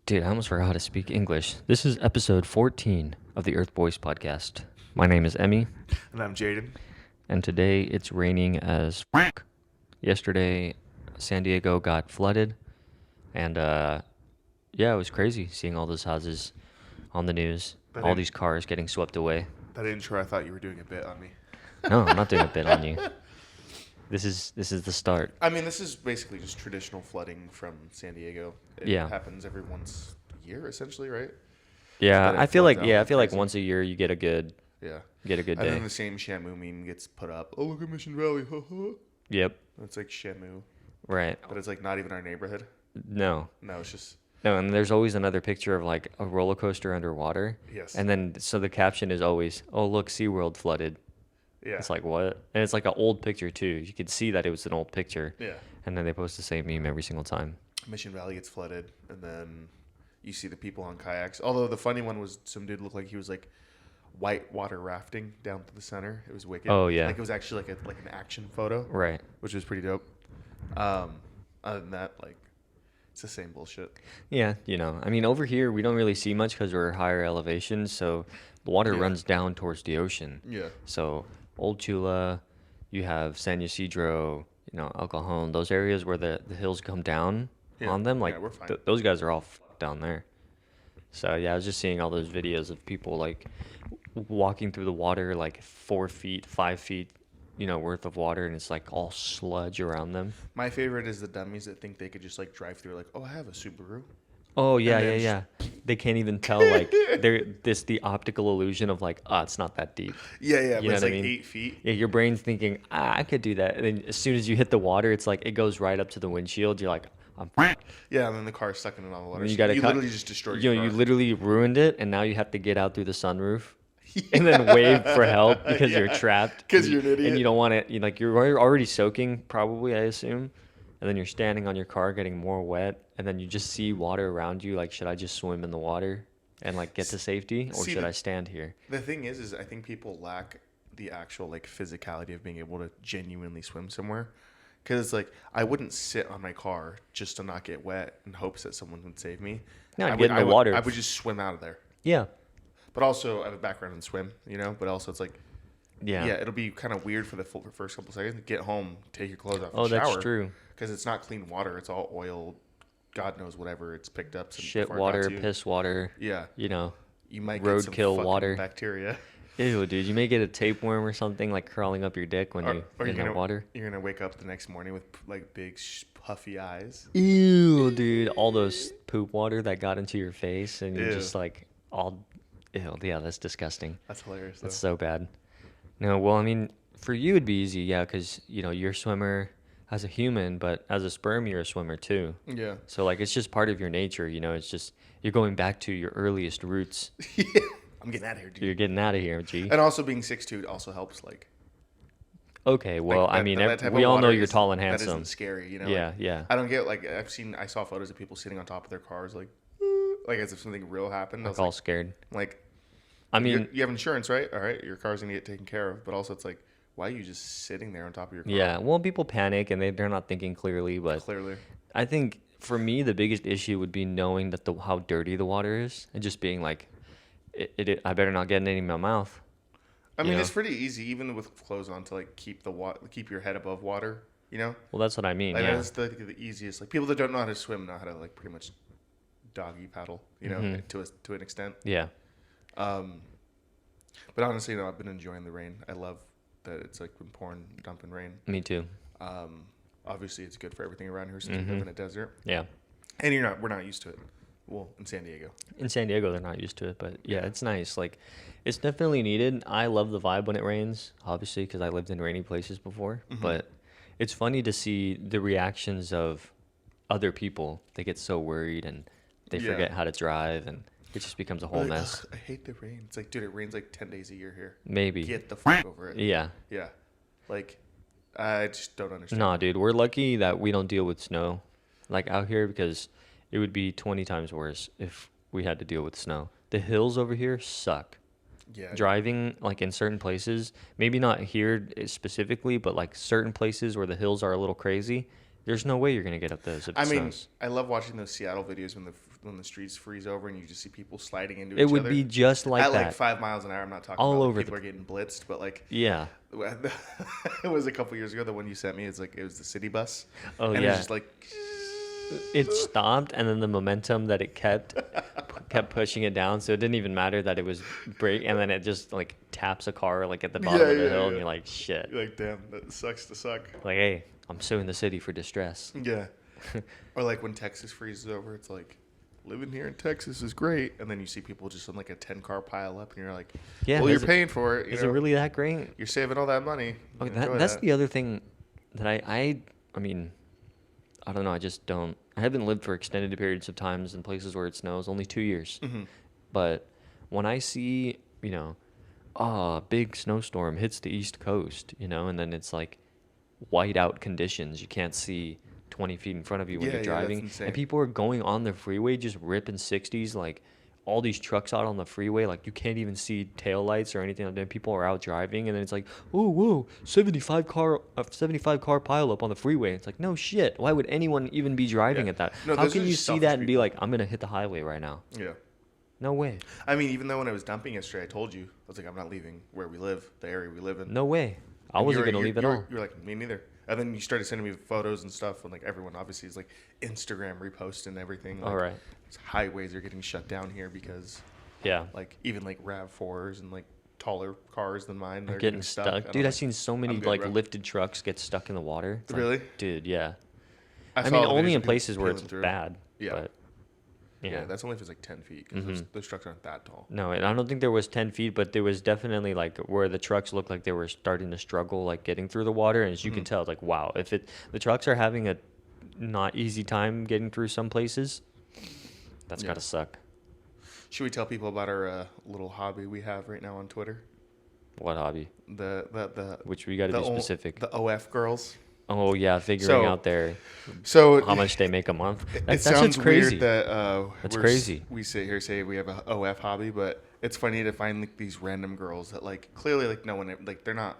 Dude, I almost forgot how to speak English. This is episode 14 of the Earthboys podcast. My name is Emmy, And I'm Jaden. and today it's raining as fuck. Yesterday, San Diego got flooded, and yeah, it was crazy seeing all those houses on the news, That all in- these cars getting swept away. That intro, I thought you were doing a bit on me. No, I'm not doing a bit on you. This is the start. I mean, this is basically just traditional flooding from San Diego. It Yeah. happens every once a year, essentially, right? Yeah, But it I feel floods like out I feel like crazy. once a year you get a good Yeah. day. And then the same Shamu meme gets put up. Oh, look at Mission Valley. Yep. It's like Shamu, Right. but it's like not even our neighborhood. No. No, it's just No, and there's always another picture of like a roller coaster underwater. yes. And then so the caption is always, "Oh, look, SeaWorld flooded." Yeah. It's like, what? And it's like an old picture too. You could see that it was an old picture. Yeah. And then they post the same meme every single time. Mission Valley gets flooded, and then you see the people on kayaks. Although the funny one was some dude looked like he was like white water rafting down to the center. It was wicked. Oh, yeah. Like it was actually like an action photo, Right. which was pretty dope. Other than that, like it's the same bullshit. Yeah, I mean, over here we don't really see much because we're higher elevation, so the water Yeah. runs down towards the ocean. Yeah. So Old Chula, you have San Ysidro, El Cajon, those areas where the hills come down Yeah. on them, Yeah, like we're fine. those guys are all fucked down there. So yeah, I was just seeing all those videos of people like walking through the water like 4 feet, 5 feet, worth of water, and it's like all sludge around them. My favorite is the dummies that think they could just like drive through. Like, oh, I have a Subaru. Oh yeah, then yeah. They can't even tell like the optical illusion of like, it's not that deep. Yeah, yeah. You But know it's what I like mean? 8 feet. Yeah, your brain's thinking, I could do that. And then as soon as you hit the water, it's like it goes right up to the windshield. You're like, I'm. Yeah, and then the car's stuck in all the water. And you So gotta you cut- literally just destroyed your You car. literally ruined it, and now you have to get out through the sunroof and then wave for help because you're Yeah, trapped. 'cause you're an idiot. And you don't want it. You're already soaking, probably, I assume. And then you're standing on your car, getting more wet, and then you just see water around you. Like, should I just swim in the water and like get to safety, or See, should I stand here? The thing is I think people lack the actual like physicality of being able to genuinely swim somewhere. Because it's like I wouldn't sit on my car just to not get wet in hopes that someone would save me. No, I get would, in the I would, water. I would just swim out of there. Yeah. But also I have a background in swim, But also it's like Yeah. it'll be kind of weird for the first couple seconds. Get home, take your clothes off, Oh, and shower. that's true. Because it's not clean water. It's all oil. God knows whatever it's picked up. Since Shit before it got water, to you. piss water. Yeah. You might get some Roadkill fucking water. bacteria. Ew, dude, you may get a tapeworm or something like crawling up your dick when you Or get in the water. You're gonna wake up the next morning with like big puffy eyes. Ew, dude, all those poop water that got into your face, and you're Ew. just like all, ew, yeah, that's disgusting. That's hilarious. Though. That's so bad. No, well, I mean, for you it'd be easy, yeah, because you're a swimmer as a human, but as a sperm, you're a swimmer too. Yeah. So like, it's just part of your nature, it's just you're going back to your earliest roots. I'm getting out of here, dude. You're getting out of here, G. And also being 6'2" also helps. Like. Okay, well, like I that- mean, that type we of all know water you're is- tall and That handsome. isn't scary, Yeah, Like, yeah. I don't get like I saw photos of people sitting on top of their cars, like as if something real happened. I was Like all scared. like, I mean, you have insurance, right? All right, your car's gonna get taken care of. But also, it's like, why are you just sitting there on top of your car? yeah. Well, people panic and they're not thinking clearly, but Clearly. I think for me the biggest issue would be knowing that how dirty the water is and just being like, I better not get any in my mouth. I mean, Yeah. it's pretty easy, even with clothes on, to like keep your head above water. Well, that's what I mean. Like Yeah. that's the easiest. Like people that don't know how to swim know how to like pretty much doggy paddle, to an extent. Yeah. But honestly, I've been enjoying the rain. I love that it's like been pouring, dumping rain. Me too. Obviously, it's good for everything around here since we live in a desert, Yeah. and we're not used to it. Well, in San Diego. In San Diego, they're not used to it, but yeah, it's nice. Like, it's definitely needed. I love the vibe when it rains, obviously, because I lived in rainy places before. But it's funny to see the reactions of other people. They get so worried and they Yeah. forget how to drive, and it just becomes a whole Like, mess. "Ugh, I hate the rain. It's like, dude, it rains like 10 days a year here. Maybe. Get the fuck over it. Yeah. Yeah. Like, I just don't understand. Nah, dude, we're lucky that we don't deal with snow like out here because it would be 20 times worse if we had to deal with snow. The hills over here suck. Yeah. Driving like in certain places, maybe not here specifically, but like certain places where the hills are a little crazy, There's no way you're gonna get up those if it snows. I love watching those Seattle videos when the streets freeze over and you just see people sliding into It each would other be just like at that. like 5 miles an hour. I'm not talking All about over like, people are getting blitzed, but like Yeah. it was a couple years ago. The one you sent me, it was the city bus. Oh, and yeah. it was just like It stopped, and then the momentum that it kept pushing it down, so it didn't even matter that it was brake, and then it just like taps a car like at the bottom of the hill, and you're like, shit. You're like, damn, that sucks to suck. Like, hey, I'm suing the city for distress. Yeah. Or like when Texas freezes over, it's like living here in Texas is great, and then you see people just on like a 10-car pile up, and you're like, Yeah, well, you're paying for it. Is it really that great? You're saving all that money. Okay, Enjoy that's that. the other thing that I mean, I don't know. I just don't. I haven't lived for extended periods of times in places where it snows. Only 2 years. Mm-hmm. But when I see, a big snowstorm hits the East Coast, and then it's like whiteout conditions. You can't see 20 feet in front of you when Yeah, you're yeah, that's driving. insane. And people are going on the freeway just ripping 60s, like all these trucks out on the freeway, like you can't even see taillights or anything. And then people are out driving, and then it's like, oh, whoa, 75 car pile up on the freeway. It's like, no shit. Why would anyone even be driving Yeah. at that? No, How those can are you just see selfish that and be people. like, I'm gonna hit the highway right now? Yeah. No way. I mean, even though when I was dumping yesterday, I told you, I was like, I'm not leaving where we live, the area we live in. No way. I And wasn't gonna leave at all. You're like, me neither. And then you started sending me photos and stuff, and like everyone obviously is like Instagram reposting everything. Like, All right. highways are getting shut down here because Yeah. like even like RAV4s and like taller cars than mine, they're Getting stuck. And Dude, I'm I've seen so many I'm good, like bro. lifted trucks get stuck in the water. It's like, Really? dude, yeah. I I saw mean, the only videos in of people places where peeling it's through. bad. Yeah. But, Yeah, that's only if it's like 10 feet because those trucks aren't that tall. No, and I don't think there was 10 feet, but there was definitely like where the trucks looked like they were starting to struggle, like getting through the water. And as you can tell, like, wow, the trucks are having a not easy time getting through some places, that's Yeah. gotta suck. Should we tell people about our little hobby we have right now on Twitter? What hobby? The Which we gotta be specific. The OF girls. Oh, yeah, figuring So- out So how much they make a month. It That sounds shit's crazy. weird that That's crazy. We sit here say we have a OF hobby, but it's funny to find like these random girls that like clearly like no one like they're not.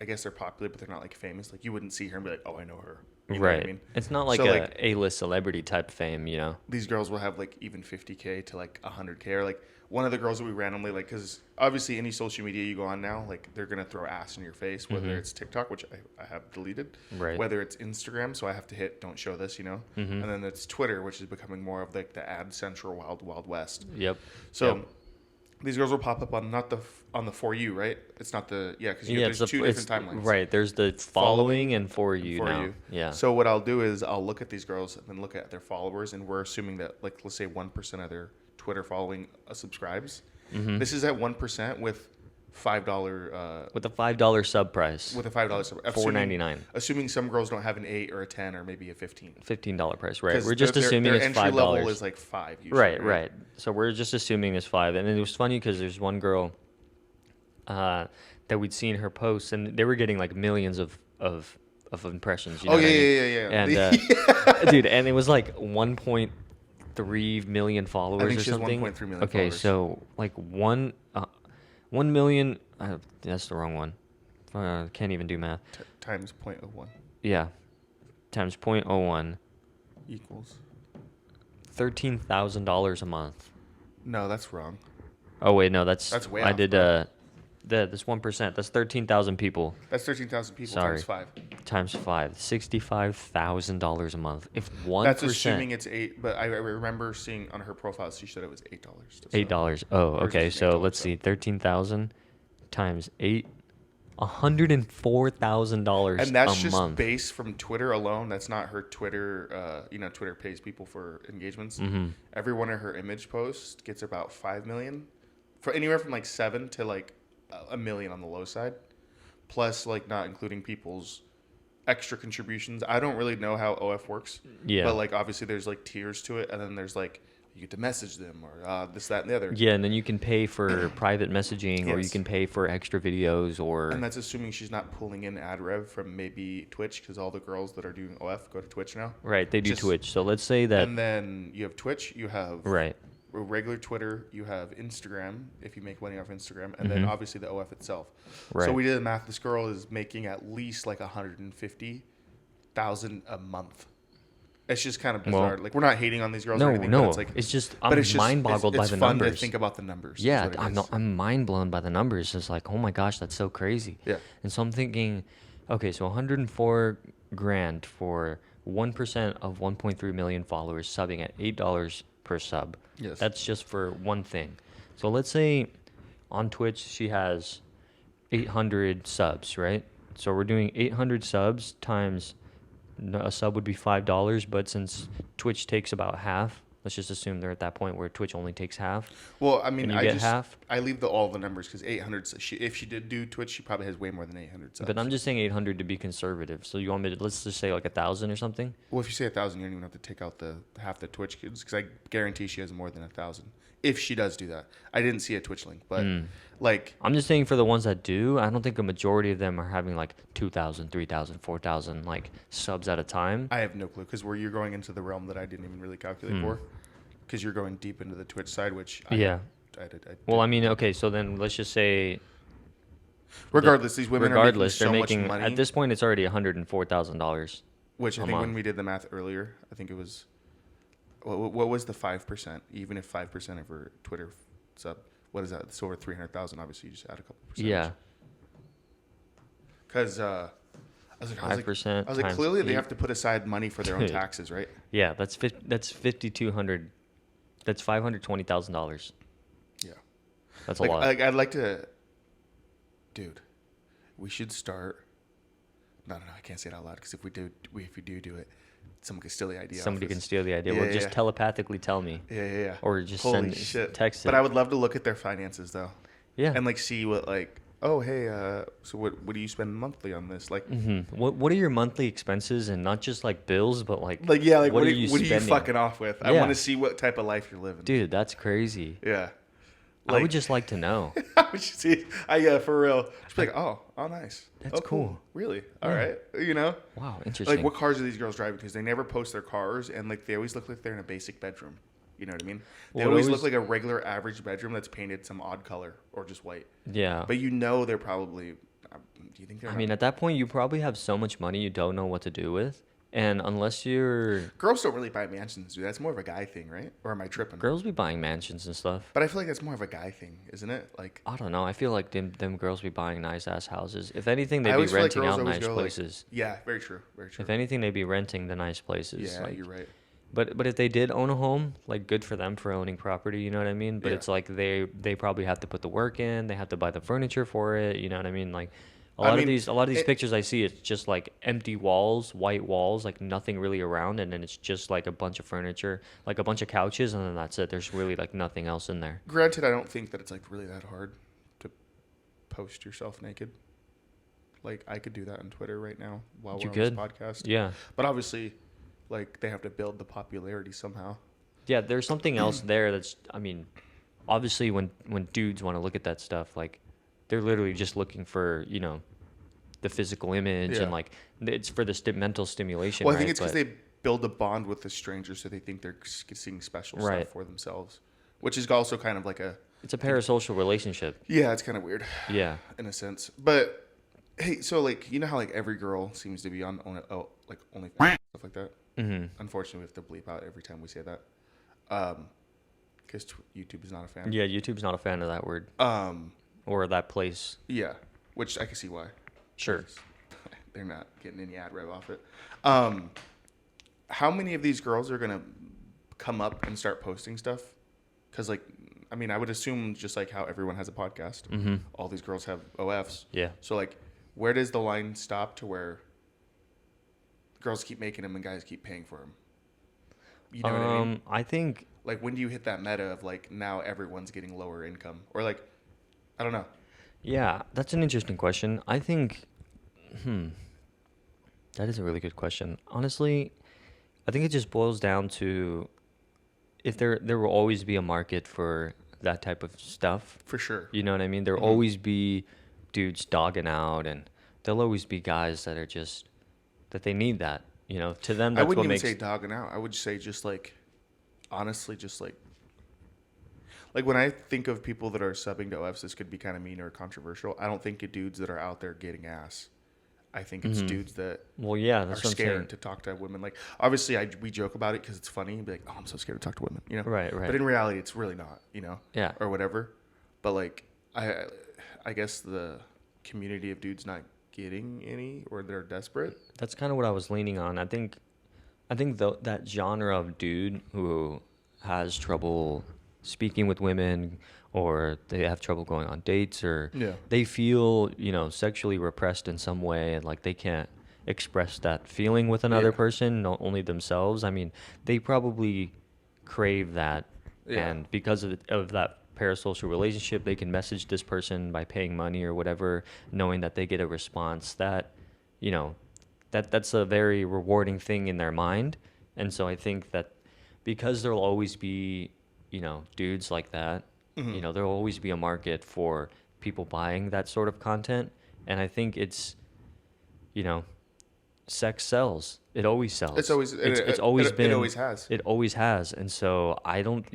I guess they're popular, but they're not like famous. Like you wouldn't see her and be like, oh, I know her. You know what Right. I mean? It's not like So, a like- A-list celebrity type fame, These girls will have like even 50K to like 100K, or like one of the girls that we randomly like, because obviously any social media you go on now, like they're gonna throw ass in your face, whether it's TikTok, which I have deleted, Right. whether it's Instagram, so I have to hit don't show this, and then it's Twitter, which is becoming more of like the ad central wild west. Yep. So Yep. these girls will pop up on not the on the For You, right? It's not the because Yeah, there's two it's different timelines. right. There's the following and for you For now. You. Yeah. So what I'll do is I'll look at these girls and then look at their followers, and we're assuming that like let's say 1% of their Twitter following subscribes. This is at 1% with $5 with a $5 sub price. with a $5 sub. $4.99. Assuming some girls don't have an 8 or a 10 or maybe a 15. $15 price, right? 'Cause We're just their assuming their it's entry level $5. is like 5 usually. Right. So we're just assuming it's 5. And it was funny because there's one girl that we'd seen her posts, and they were getting like millions of impressions. You know Oh what I mean? yeah. And dude, and it was like 1.3 million followers I think or she has something. 1.3 million Okay, followers. so like 1 million. That's the wrong one. Can't even do math. Times 0.01 Yeah, times 0.01. equals. $13,000 a month. No, that's wrong. Oh wait, no, that's way I off, did bro. this 1%. That's 13,000 people That's 13,000 people Sorry. times 5. times 5. $65,000 a month. If 1%. That's assuming it's 8, but I remember seeing on her profile she said it was $8. $8. Oh, okay. just So $8, let's so. see. 13,000 times 8. $104,000 And that's a just month. base from Twitter alone. That's not her Twitter. Twitter pays people for engagements. Mm-hmm. Every one of her image posts gets about 5 million, for anywhere from like 7 to like a million on the low side, plus like not including people's extra contributions. I don't really know how OF works. Yeah. But like obviously there's like tiers to it, and then there's like you get to message them or this, that, and the other. Yeah, and then you can pay for private messaging, or you Yes. can pay for extra videos, or And that's assuming she's not pulling in ad rev from maybe Twitch, because all the girls that are doing OF go to Twitch now. right. They do just- Twitch. So let's say that And then you have Twitch, you have right. regular Twitter, you have Instagram if you make money off Instagram, and then obviously the OF itself. Right. So we did the math. This girl is making at least like 150 1,000 a month. It's just kind of Well, bizarre. Like, we're not hating on these girls or no, anything, but no. it's like, It's just but I'm it's just mind boggled by it's the fun to numbers. think about the numbers. Is Yeah, what it I'm is. I'm mind blown by the numbers. It's like, oh my gosh, that's so crazy. Yeah. And so I'm thinking, okay, so 104 grand for 1% of 1.3 million followers subbing at $8 per sub. Yes. That's just for one thing. So let's say on Twitch she has 800 subs, right? So we're doing 800 subs times a sub would be $5, but since Twitch takes about half, let's just assume they're at that point where Twitch only takes half. Well, I mean, And you get half. I leave all the numbers because 800. If she did do Twitch, she probably has way more than 800 subs. But I'm just saying 800 to be conservative. So you want me to, let's just say like 1,000 or something? Well, if you say 1,000, you don't even have to take out the half the Twitch kids because I guarantee she has more than 1,000 if she does do that. I didn't see a Twitch link, but like I'm just saying for the ones that do, I don't think a majority of them are having like 2,000, 3,000, 4,000 like subs at a time. I have no clue because where you're going into the realm that I didn't even really calculate for, because you're going deep into the Twitch side, which I Well, I mean, okay, so then let's just say regardless, these women regardless, are they're making so making much money. at this point it's already $104,000. Which I a think when month. we did the math earlier, I think it was what was the 5%? Even if 5% of her Twitter sub, what is that? It's over 300,000. Obviously, you just add a couple percentage. Yeah, Because I was like, 5% I was like, times clearly they 8. have to put aside money for their own Dude. taxes, right? Yeah, that's 5,200. That's $520,000. Yeah. That's Like, a lot. I'd like to, dude. We should start. No, I can't say it out loud because if we do it, someone could steal the idea. Somebody can steal the idea. Yeah, Well, just yeah. telepathically tell me, Yeah. or just Holy send shit. text it. But I would love to look at their finances though, Yeah. and like see what like, oh hey, so what do you spend monthly on this? Like, What are your monthly expenses, and not just like bills, but like what are you spending? fucking off with? I Yeah. want to see what type of life you're living. Dude, that's crazy. Yeah. I would just like to know. I would just see. Yeah, for real. Just be like, oh, nice. That's cool. Really? All right. You know. Wow, interesting. Like, what cars are these girls driving? Because they never post their cars, and like they always look like they're in a basic bedroom. You know what I mean? They Well, it always always- look like a regular average bedroom that's painted some odd color or just white. Yeah. But you know they're probably. Do you think they're? I mean, at that point, you probably have so much money you don't know what to do with, and unless you're girls don't really buy mansions, dude. That's more of a guy thing, right? Or am I tripping? girls be buying mansions and stuff. But I feel like that's more of a guy thing, isn't it? Like, I don't know. I feel like them girls be buying nice ass houses. If anything, they'd I be always feel like renting girls out always nice go, like- places. yeah, very true, very true. If anything, they'd be renting the nice places. Yeah, like, you're right. But if they did own a home, like good for them for owning property, you know what I mean? But Yeah. it's like they probably have to put the work in, they have to buy the furniture for it, you know what I mean? Like a I lot of mean, these pictures I see, it's just like empty walls, white walls, like nothing really around, and then it's just like a bunch of furniture, like a bunch of couches, and then that's it. There's really like nothing else in there. Granted, I don't think that it's like really that hard to post yourself naked. Like, I could do that on Twitter right now while You we're on could. this podcast. Yeah. But obviously, like, they have to build the popularity somehow. Yeah, there's something else there that's, I mean, obviously when dudes want to look at that stuff, like they're literally just looking for, you know, the physical image Yeah. and like it's for the mental stimulation, Well, I right? think it's because But- they build a bond with the stranger, so they think they're seeing special Right. stuff for themselves, which is also kind of like a it's a parasocial relationship. yeah, it's kind of weird Yeah. in a sense. But hey, so like you know how like every girl seems to be on like OnlyFans stuff like that. Mm-hmm. Unfortunately, we have to bleep out every time we say that, because YouTube is not a fan. Yeah, YouTube's not a fan of that word or that place. Yeah, which I can see why. Sure. They're not getting any ad rev off it. How many of these girls are gonna come up and start posting stuff? Because like, I mean, I would assume just like how everyone has a podcast, all these girls have OFs. Yeah. So like, where does the line stop to where girls keep making them and guys keep paying for them? You know what I mean? I think Like, when do you hit that meta of like now everyone's getting lower income, or like, I don't know. yeah, that's an interesting question. I think that is a really good question. Honestly, I think it just boils down to if there will always be a market for that type of stuff. For sure. You know what I mean? There'll always be dudes dogging out, and there'll always be guys that are just that they need that. You know, to them I that's wouldn't what even makes. say dogging out. I would say just like, honestly, just like when I think of people that are subbing to OFs, this could be kind of mean or controversial. I don't think of dudes that are out there getting ass. I think it's dudes that Well, yeah, are that's what I'm saying. scared to talk to women. Like, obviously, we joke about it because it's funny. Be like, oh, I'm so scared to talk to women, you know? Right, right. But in reality, it's really not, you know? Yeah. Or whatever. But like, I guess the community of dudes not getting any, or they're desperate. That's kind of what I was leaning on. I think that genre of dude who has trouble speaking with women, or they have trouble going on dates, or Yeah. they feel, sexually repressed in some way, and like they can't express that feeling with another Yeah. person, not only themselves. I mean, they probably crave that, Yeah. and because of that parasocial relationship, they can message this person by paying money or whatever, knowing that they get a response that, you know, that's a very rewarding thing in their mind. And so I think that because there'll always be, dudes like that, there'll always be a market for people buying that sort of content. And I think it's, you know, sex sells. It always sells. It's always been. It always has. It always has. And so I don't,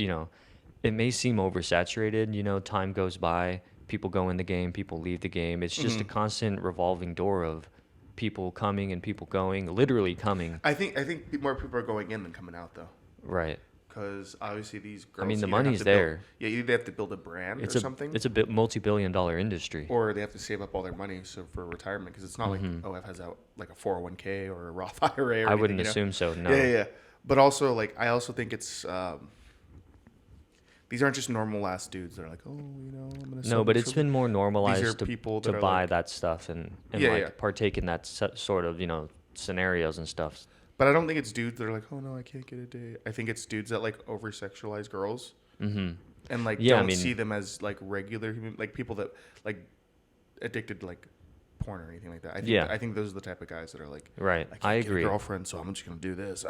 it may seem oversaturated. Time goes by, people go in the game, people leave the game. It's just a constant revolving door of people coming and people going, literally coming. I think more people are going in than coming out though. Right. Because obviously these girls. I mean, the either have money's to build- there. Yeah, either they have to build a brand It's or a something. it's a bit multi-billion-dollar industry. Or they have to save up all their money for retirement, because it's not like OF has out like a 401k or a Roth IRA. Or I anything, wouldn't assume so. No. Yeah. But also, like, I also think it's these aren't just normal ass dudes that are like, oh, I'm gonna. No, but it's been more normalized people to that are buy like- that stuff and Yeah, yeah. partake in that sort of scenarios and stuff. But I don't think it's dudes that are like, oh no, I can't get a date. I think it's dudes that like over sexualize girls. And like don't see them as like regular human, like people that like addicted to like porn or anything like that. I think those are the type of guys that are like, Right. I can't I get agree. a girlfriend, so I'm just gonna do this.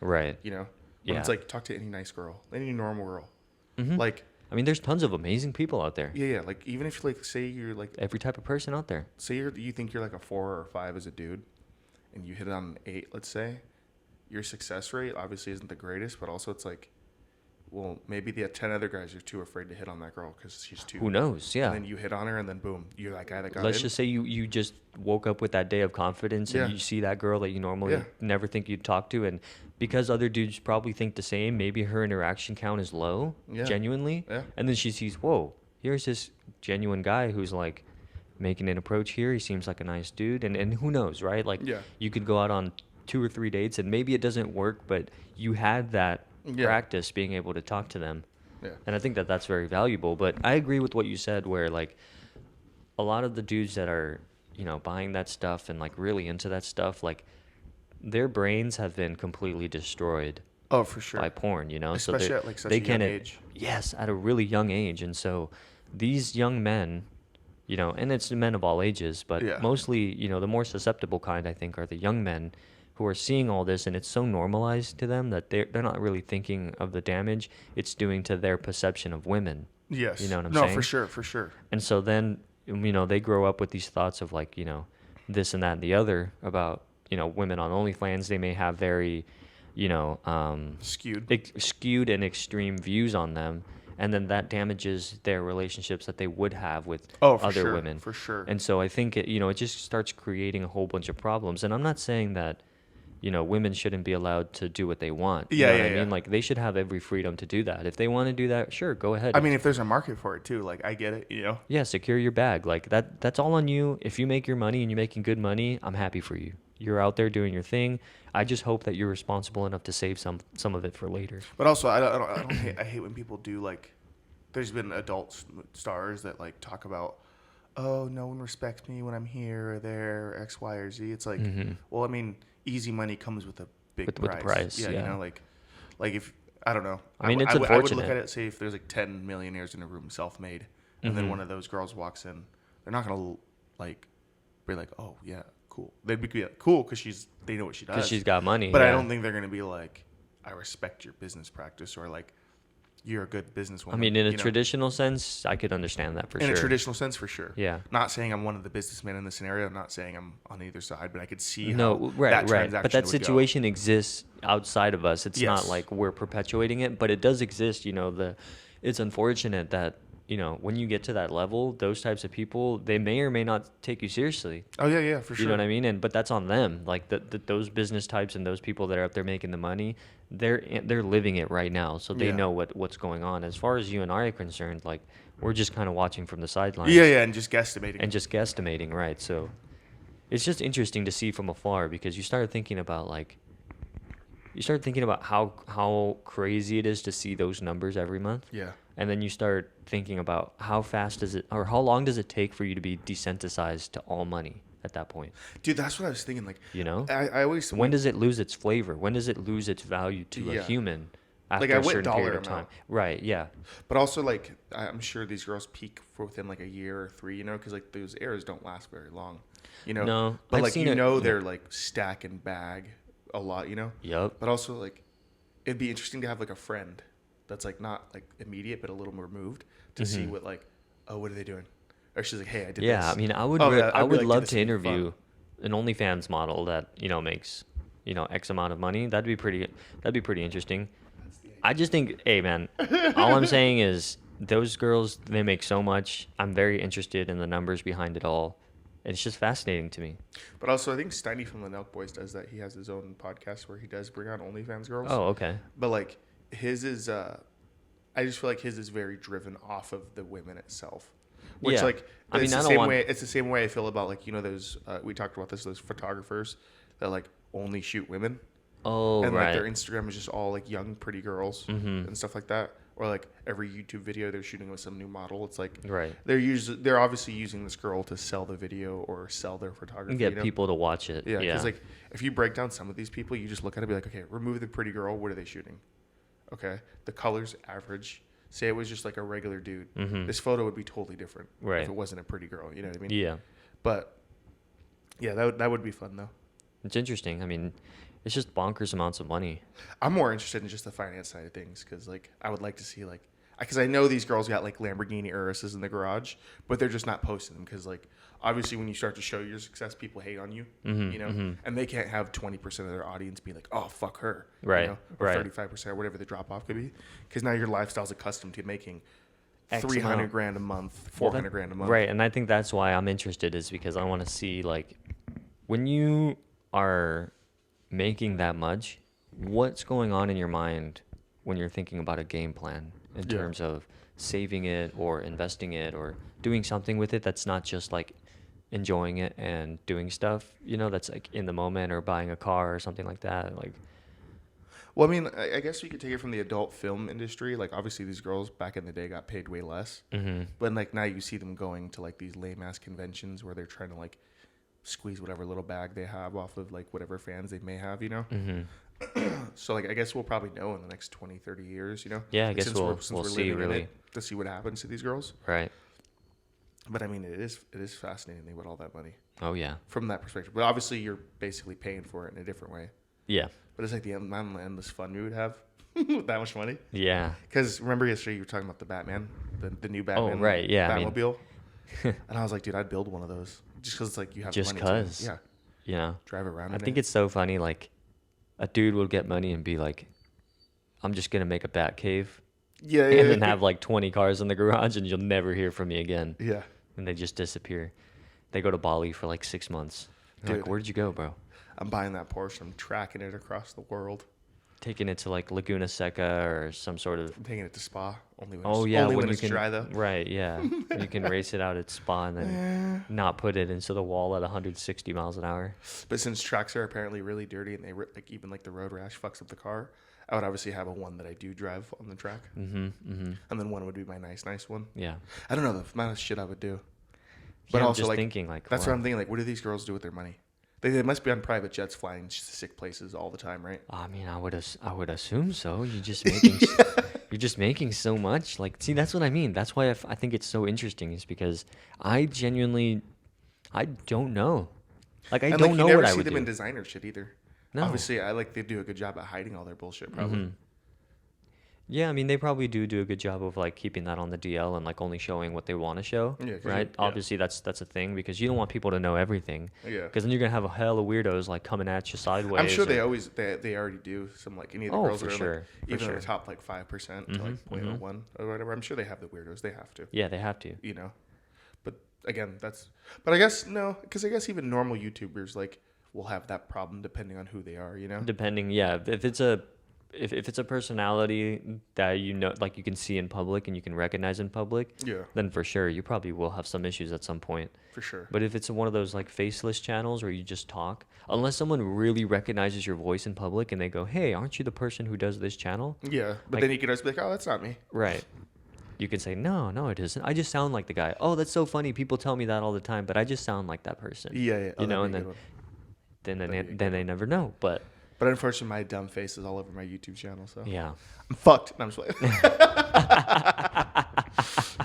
Right. When Yeah. it's like talk to any nice girl, any normal girl. Like, I mean, there's tons of amazing people out there. yeah. Like even if like say you're like Every type of person out there. say you think you're like a 4 or 5 as a dude, and you hit it on an 8, let's say, your success rate obviously isn't the greatest, but also it's like, well, maybe the 10 other guys are too afraid to hit on that girl because she's too. Who knows? Yeah. And then you hit on her, and then boom, you're that guy that got Let's in. just say you just woke up with that day of confidence and Yeah. you see that girl that you normally never think you'd talk to, and because other dudes probably think the same, maybe her interaction count is low, genuinely. Yeah. And then she sees, whoa, here's this genuine guy who's like making an approach here. He seems like a nice dude, and who knows, right? Like you could go out on 2 or 3 dates and maybe it doesn't work, but you had that practice being able to talk to them. Yeah. And I think that that's very valuable. But I agree with what you said, where like a lot of the dudes that are, buying that stuff and like really into that stuff, like their brains have been completely destroyed Oh, for sure. by porn, so Especially they're- at like such they a young can age. Yes, at a really young age. And so these young men, and it's men of all ages, but mostly, the more susceptible kind, I think, are the young men who are seeing all this, and it's so normalized to them that they're not really thinking of the damage it's doing to their perception of women. Yes. You know what I'm no, saying? for sure. And so then, they grow up with these thoughts of like, this and that and the other about, women on OnlyFans. They may have very, skewed and extreme views on them. And then that damages their relationships that they would have with other women. For sure. And so I think it just starts creating a whole bunch of problems. And I'm not saying that, women shouldn't be allowed to do what they want. You know what I mean? Like they should have every freedom to do that. If they want to do that, sure, go ahead. I mean, if there's a market for it too, like I get it, Yeah, secure your bag. Like that's all on you. If you make your money and you're making good money, I'm happy for you. You're out there doing your thing. I just hope that you're responsible enough to save some of it for later. But also, I hate when people do like. There's been adult stars that like talk about, oh, no one respects me when I'm here or there, or X, Y, or Z. It's like, well, I mean, easy money comes with a big price. With the price, yeah. like if I don't know. I mean, it's I would unfortunate. look at it, say if there's like 10 millionaires in a room, self-made, and then one of those girls walks in, they're not gonna like be like, oh yeah, cool. They'd be like, cool because they know what she does. Because she's got money. But I don't think they're gonna be like, I respect your business practice, or like, you're a good businesswoman. I mean, in a traditional sense, I could understand that for sure. In a traditional sense, for sure. Yeah. Not saying I'm one of the businessmen in the scenario. I'm not saying I'm on either side, but I could see No, how right, that right. transaction But that would situation exists outside of us. It's not Yes. like we're perpetuating it, but it does exist. It's unfortunate that when you get to that level, those types of people, they may or may not take you seriously. Oh yeah, for sure. You know what I mean? But that's on them. Like those business types and those people that are up there making the money, they're living it right now, so they know what's going on. As far as you and I are concerned, like we're just kind of watching from the sidelines. Yeah, and just guesstimating. Right? So it's just interesting to see from afar because you start thinking about how crazy it is to see those numbers every month. Yeah. And then you start thinking about how long does it take for you to be desensitized to all money at that point? Dude, that's what I was thinking. Like, I always. When does it lose its flavor? When does it lose its value to a human? After Like, a certain period of time. amount. Right. Yeah. But also, like, I'm sure these girls peak for within like a year or 3. Because like those eras don't last very long. No. But I've like seen they're like stack and bag a lot. Yep. But also like, it'd be interesting to have like a friend that's like not like immediate but a little more removed to see what like, oh, what are they doing? Or she's like, hey, I did this. Yeah, I mean, I would love to interview an OnlyFans model that makes X amount of money. That'd be pretty interesting. I just think, hey man, all I'm saying is those girls, they make so much. I'm very interested in the numbers behind it all. It's just fascinating to me. But also, I think Steiny from the Earthboys does that. He has his own podcast where he does bring on OnlyFans girls. Oh, okay. But like his is, I just feel like his is very driven off of the women itself. Which like, it's the same way I feel about like those we talked about those photographers that like only shoot women. Oh, and right. like their Instagram is just all like young pretty girls and stuff like that. Or like every YouTube video they're shooting with some new model. It's like they're obviously using this girl to sell the video or sell their photography. And get people to watch it. Yeah, because like if you break down some of these people, you just look at it and be like, okay, remove the pretty girl. What are they shooting? Okay, the color's average. Say it was just like a regular dude. This photo would be totally different if it wasn't a pretty girl. You know what I mean? Yeah. But yeah, that would be fun though. It's interesting. I mean, it's just bonkers amounts of money. I'm more interested in just the finance side of things because like I would like to see like because I know these girls got like Lamborghini Uruses in the garage, but they're just not posting them because like obviously when you start to show your success, people hate on you, and they can't have 20% of their audience be like, oh fuck her, right, or 35% or whatever the drop off could be, because now your lifestyle's accustomed to making $300,000 a month, $400,000 a month, right? And I think that's why I'm interested is because I want to see like when you are making that much, what's going on in your mind when you're thinking about a game plan in terms of saving it or investing it or doing something with it that's not just like enjoying it and doing stuff, that's like in the moment or buying a car or something like that. Like, well, I mean, I guess we could take it from the adult film industry. Like, obviously, these girls back in the day got paid way less, but like now you see them going to like these lame ass conventions where they're trying to like squeeze whatever little bag they have off of like whatever fans they may have, So like I guess we'll probably know in the next 20, 30 years, Yeah, I like, guess we'll see really to see what happens to these girls. Right. But I mean, it is fascinating with all that money. Oh yeah. From that perspective, but obviously you're basically paying for it in a different way. Yeah. But it's like the endless fun we would have with that much money. Yeah. Because remember yesterday you were talking about the Batman, the new Batman. Oh right, yeah. Batmobile. And I was like, dude, I'd build one of those just because it's like you have just money. Just because. Yeah. Drive around. I think it's so funny. Like a dude will get money and be like, I'm just gonna make a bat cave. Yeah. And then have like 20 cars in the garage and you'll never hear from me again. Yeah. And they just disappear. They go to Bali for like 6 months. Dude, like, where did you go, bro? I'm buying that Porsche. I'm tracking it across the world. Taking it to like Laguna Seca or some sort of. I'm taking it to Spa. Only when it's dry though. Right, yeah. You can race it out at Spa and then not put it into the wall at 160 miles an hour. But since tracks are apparently really dirty and they like even like the road rash fucks up the car, I would obviously have a one that I do drive on the track. And then one would be my nice one. Yeah. I don't know the amount of shit I would do. But yeah, also I'm just like thinking like that's what I'm thinking. Like, what do these girls do with their money? They must be on private jets flying to sick places all the time, right? I mean, I would assume so. You're just making you're just making so much. Like, see, that's what I mean. That's why I think it's so interesting. Is because I don't know. Like, I don't know what I would do. You never see them in designer shit either. No. Obviously, they do a good job at hiding all their bullshit, probably. Yeah, I mean, they probably do a good job of like keeping that on the DL and like only showing what they want to show, Yeah, 'cause right? yeah. Obviously, that's a thing because you don't want people to know everything, Yeah. because then you're gonna have a hell of weirdos like coming at you sideways. I'm sure or- they already do some like any of the Oh, girls for that are sure, like for even in sure. the top like 5% to like 0.01 or whatever. I'm sure they have the weirdos. They have to, Yeah, they have to. you know. But again, but I guess no, because I guess even normal YouTubers like will have that problem depending on who they are, you know. Depending, yeah, if it's a personality that you know, like you can see in public and you can recognize in public, Yeah, then for sure you probably will have some issues at some point. for sure. But if it's one of those like faceless channels where you just talk, unless someone really recognizes your voice in public and they go, "Hey, aren't you the person who does this channel?" Yeah, but Like- then you could always be like, oh, that's not me. Right. You can say, "No, it isn't. I just sound like the guy." "Oh, that's so funny. People tell me that all the time, but I just sound like that person." Yeah, yeah. You know, that'd and be a then good one. then That'd they, be a then they never know. But But unfortunately, my dumb face is all over my YouTube channel, so yeah. I'm fucked. No, I'm just playing.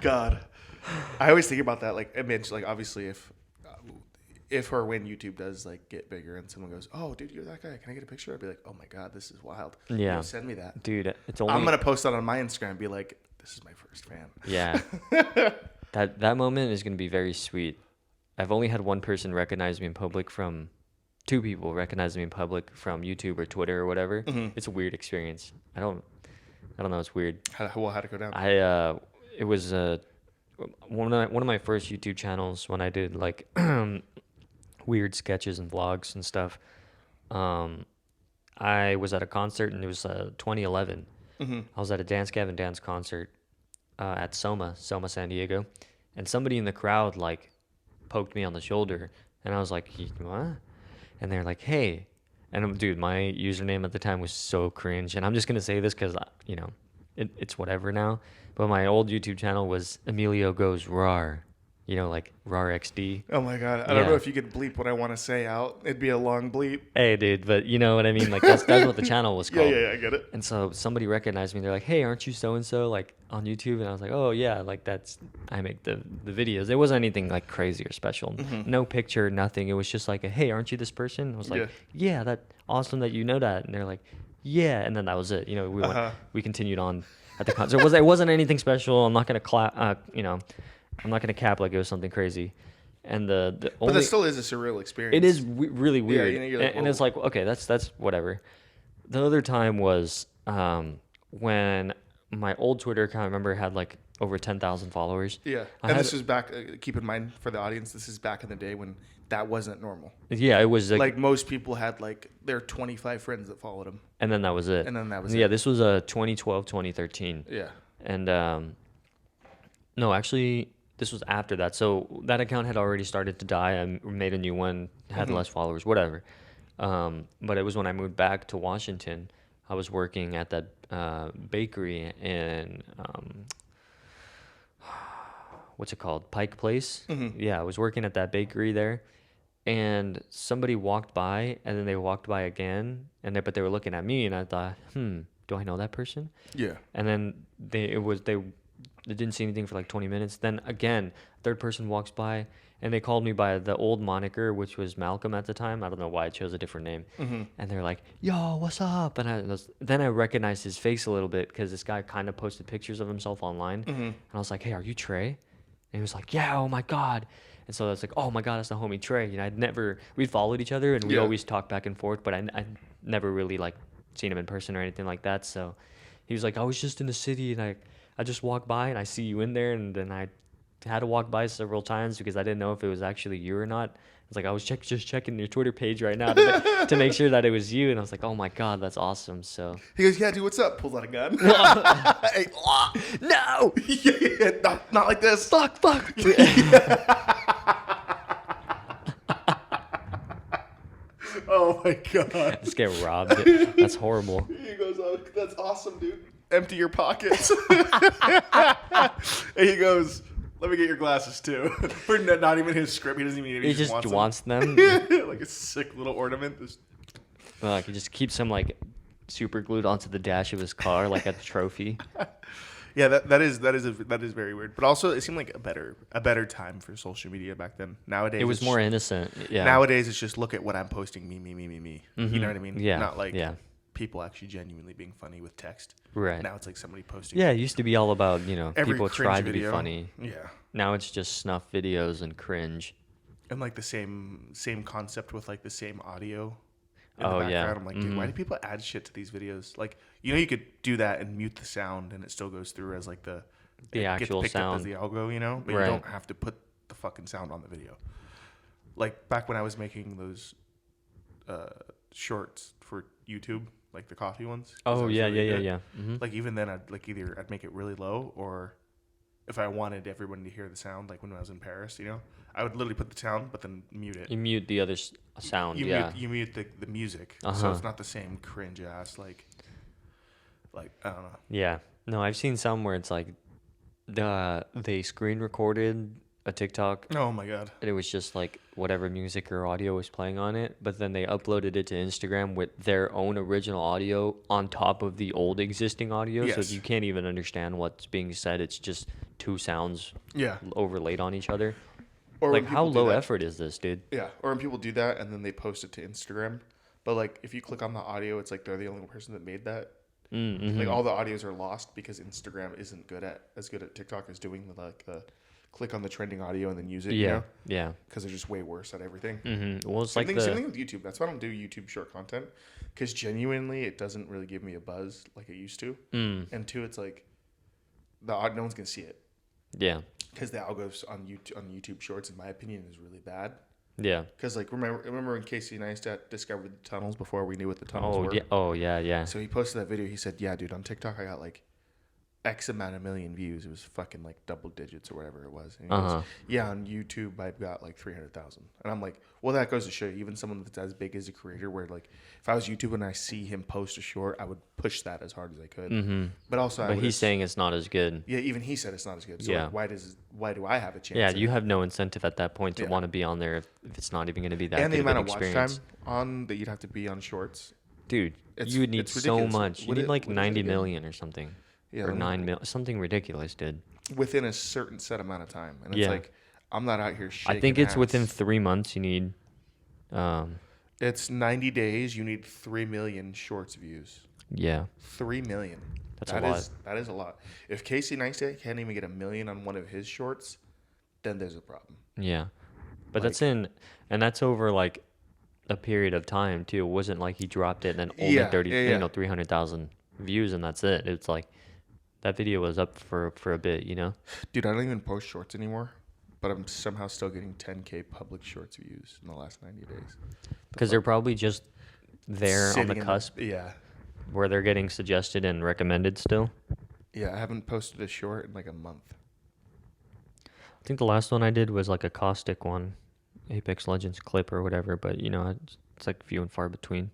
God, I always think about that. Like, I mean, like obviously, if or when YouTube does like get bigger and someone goes, "Oh, dude, you're that guy. Can I get a picture?" I'd be like, "Oh my god, this is wild. Yeah. Yo, send me that." Dude, it's only I'm gonna post that on my Instagram and be like, "This is my first fan." Yeah. That moment is going to be very sweet. I've only had one person recognize me in public from two people recognize me in public from YouTube or Twitter or whatever. It's a weird experience. I don't know, it's weird. How'd it go down? It was one of my first YouTube channels when I did like weird sketches and vlogs and stuff. I was at a concert and it was 2011. I was at a Dance Gavin Dance concert at Soma, San Diego, and somebody in the crowd like poked me on the shoulder, and I was like, "What?" And they're like, "Hey," and dude, my username at the time was so cringe, and I'm just gonna say this because you know, it's whatever now. But my old YouTube channel was Emilio Goes Rar, you know, like Rar XD. Oh my god, I don't Yeah. know if you could bleep what I want to say out. It'd be a long bleep. Hey, dude, but you know what I mean? Like that's what the channel was Yeah, called. yeah, I get it. And so somebody recognized me. They're like, "Hey, aren't you so and so like on YouTube?" And I was like, "Oh yeah, like I make the videos." It wasn't anything like crazy or special. No picture, nothing. It was just like, "Hey, aren't you this person?" I was like, "Yeah, that awesome that you know that." And they're like, "Yeah," and then that was it. You know, we continued on at the concert. It wasn't anything special. I'm not gonna clap. You know, I'm not gonna cap like it was something crazy. And the But only that still is a surreal experience. it is really weird, you know, you're like, and it's whoa. like okay, that's whatever. The other time was when my old Twitter account, I remember, had like over 10,000 followers. Yeah, I and had- this was back. Keep in mind for the audience, this is back in the day when that wasn't normal. Yeah, it was Like most people had like their 25 friends that followed them, and then that was it. and then that was yeah, it. this was 2012, 2013, Yeah. and no, actually, this was after that. So that account had already started to die. I made a new one, had less followers, whatever. But it was when I moved back to Washington. I was working at that bakery in what's it called? Pike Place. Yeah, I was working at that bakery there, and somebody walked by, and then they walked by again, but they were looking at me, and I thought, do I know that person? Yeah. And then they didn't see anything for like 20 minutes. Then again, third person walks by, and they called me by the old moniker, which was Malcolm at the time. I don't know why I chose a different name. And they're like, "Yo, what's up?" And then I recognized his face a little bit because this guy kind of posted pictures of himself online. And I was like, "Hey, are you Trey?" And he was like, "Yeah, oh my God." And so I was like, "Oh my God, that's the homie Trey." You know, we'd followed each other and we Yeah. always talked back and forth, but I never really like seen him in person or anything like that. So he was like, "I was just in the city and I just walked by and I see you in there." And then I had to walk by several times because I didn't know if it was actually you or not. I was like, I was just checking your Twitter page right now to make sure that it was you. And I was like, "Oh my God, that's awesome." So He goes, "Yeah, dude, what's up?" Pulls out a gun. Hey, no, yeah, not like this. fuck. Oh my god. Just get robbed. That's horrible. He goes, "Oh, that's awesome, dude. Empty your pockets." And he goes, "Let me get your glasses too." For not even his script. He doesn't even. He just wants them. like a sick little ornament. Like he just keeps him like super glued onto the dash of his car like a trophy. Yeah, that is very weird. But also, it seemed like a better time for social media back then. Nowadays, It was it's more innocent. Yeah. Nowadays, it's just look at what I'm posting. Me. You know what I mean? Yeah. Not like yeah. people actually genuinely being funny with text. Right. Now it's like somebody posting. Yeah, it used to be all about, Every people cringe tried to be video. funny. Yeah. Now it's just snuff videos and cringe. And like the same concept with like the same audio in Oh, the background. yeah. I'm like, dude, why do people add shit to these videos? Like, you could do that and mute the sound and it still goes through as like the actual gets picked up as sound. the algo, but Right. you don't have to put the fucking sound on the video. Like back when I was making those shorts for YouTube, like the coffee ones. 'Cause I Oh, was yeah, really yeah, good. yeah. Like even then, I'd like I'd make it really low, or if I wanted everyone to hear the sound, like when I was in Paris, I would literally put the sound, but then mute it. You mute the other sound, yeah. You mute the music, so Uh-huh. it's not the same cringe ass like I don't know. Yeah. No, I've seen some where it's like they screen recorded a TikTok Oh my god. and it was just like whatever music or audio was playing on it, but then they uploaded it to Instagram with their own original audio on top of the old existing audio, Yes. so you can't even understand what's being said. It's just two sounds Yeah. overlaid on each other. Or Like, when how people do low that- effort is this, dude? Yeah. Or when people do that and then they post it to Instagram, but like if you click on the audio, it's like they're the only person that made that. Mm-hmm. Like all the audios are lost because Instagram isn't as good at TikTok as doing the click on the trending audio and then use it. Yeah, yeah. Because they're just way worse at everything. Mm-hmm. Well, it's Same like thing, the same thing with YouTube. That's why I don't do YouTube short content, because genuinely it doesn't really give me a buzz like it used to. And two, it's like no one's gonna see it yeah, because the algos on YouTube Shorts, in my opinion, is really bad. yeah. Because like remember when Casey Neistat discovered the tunnels before we knew what the tunnels were? Yeah. Oh, yeah, yeah. So he posted that video. He said, "Yeah, dude, on TikTok I got like X amount of million views. It was fucking like double digits or whatever it was." And he goes, "Yeah, on YouTube I've got like 300,000." And I'm like, "Well, that goes to show you, even someone that's as big as a creator, where like if I was YouTube and I see him post a short, I would push that as hard as I could." But also, But he's saying it's not as good. yeah, even he said it's not as good. So Yeah. like, why do I have a chance? Yeah, in you it? have no incentive at that point to Yeah. want to be on there if it's not even going to be that And the good amount of of an watch time experience. on that you'd have to be on Shorts. Dude, It's- you would need it's so ridiculous. much. You What need it- like what is it 90 again? million or something. Yeah, Or let me- 9 mil, something ridiculous, dude. within a certain set amount of time, and it's Yeah. like I'm not out here shaking I think it's ass. within 3 months you need. It's 90 days. You need 3 million Shorts views. Yeah, 3 million. That's a lot. That is a lot. If Casey Neistat can't even get 1 million on one of his shorts, then there's a problem. yeah. But Like- that's over like a period of time too. It wasn't like he dropped it and then only Yeah, 30, yeah. 300,000 views and that's it. It's like that video was up for a bit, Dude, I don't even post shorts anymore, but I'm somehow still getting 10K public shorts views in the last 90 days. because they're probably just there on Sitting the in cusp yeah. where they're getting suggested and recommended still. Yeah, I haven't posted a short in like a month. I think the last one I did was like a caustic one, Apex Legends clip or whatever, but it's like few and far between.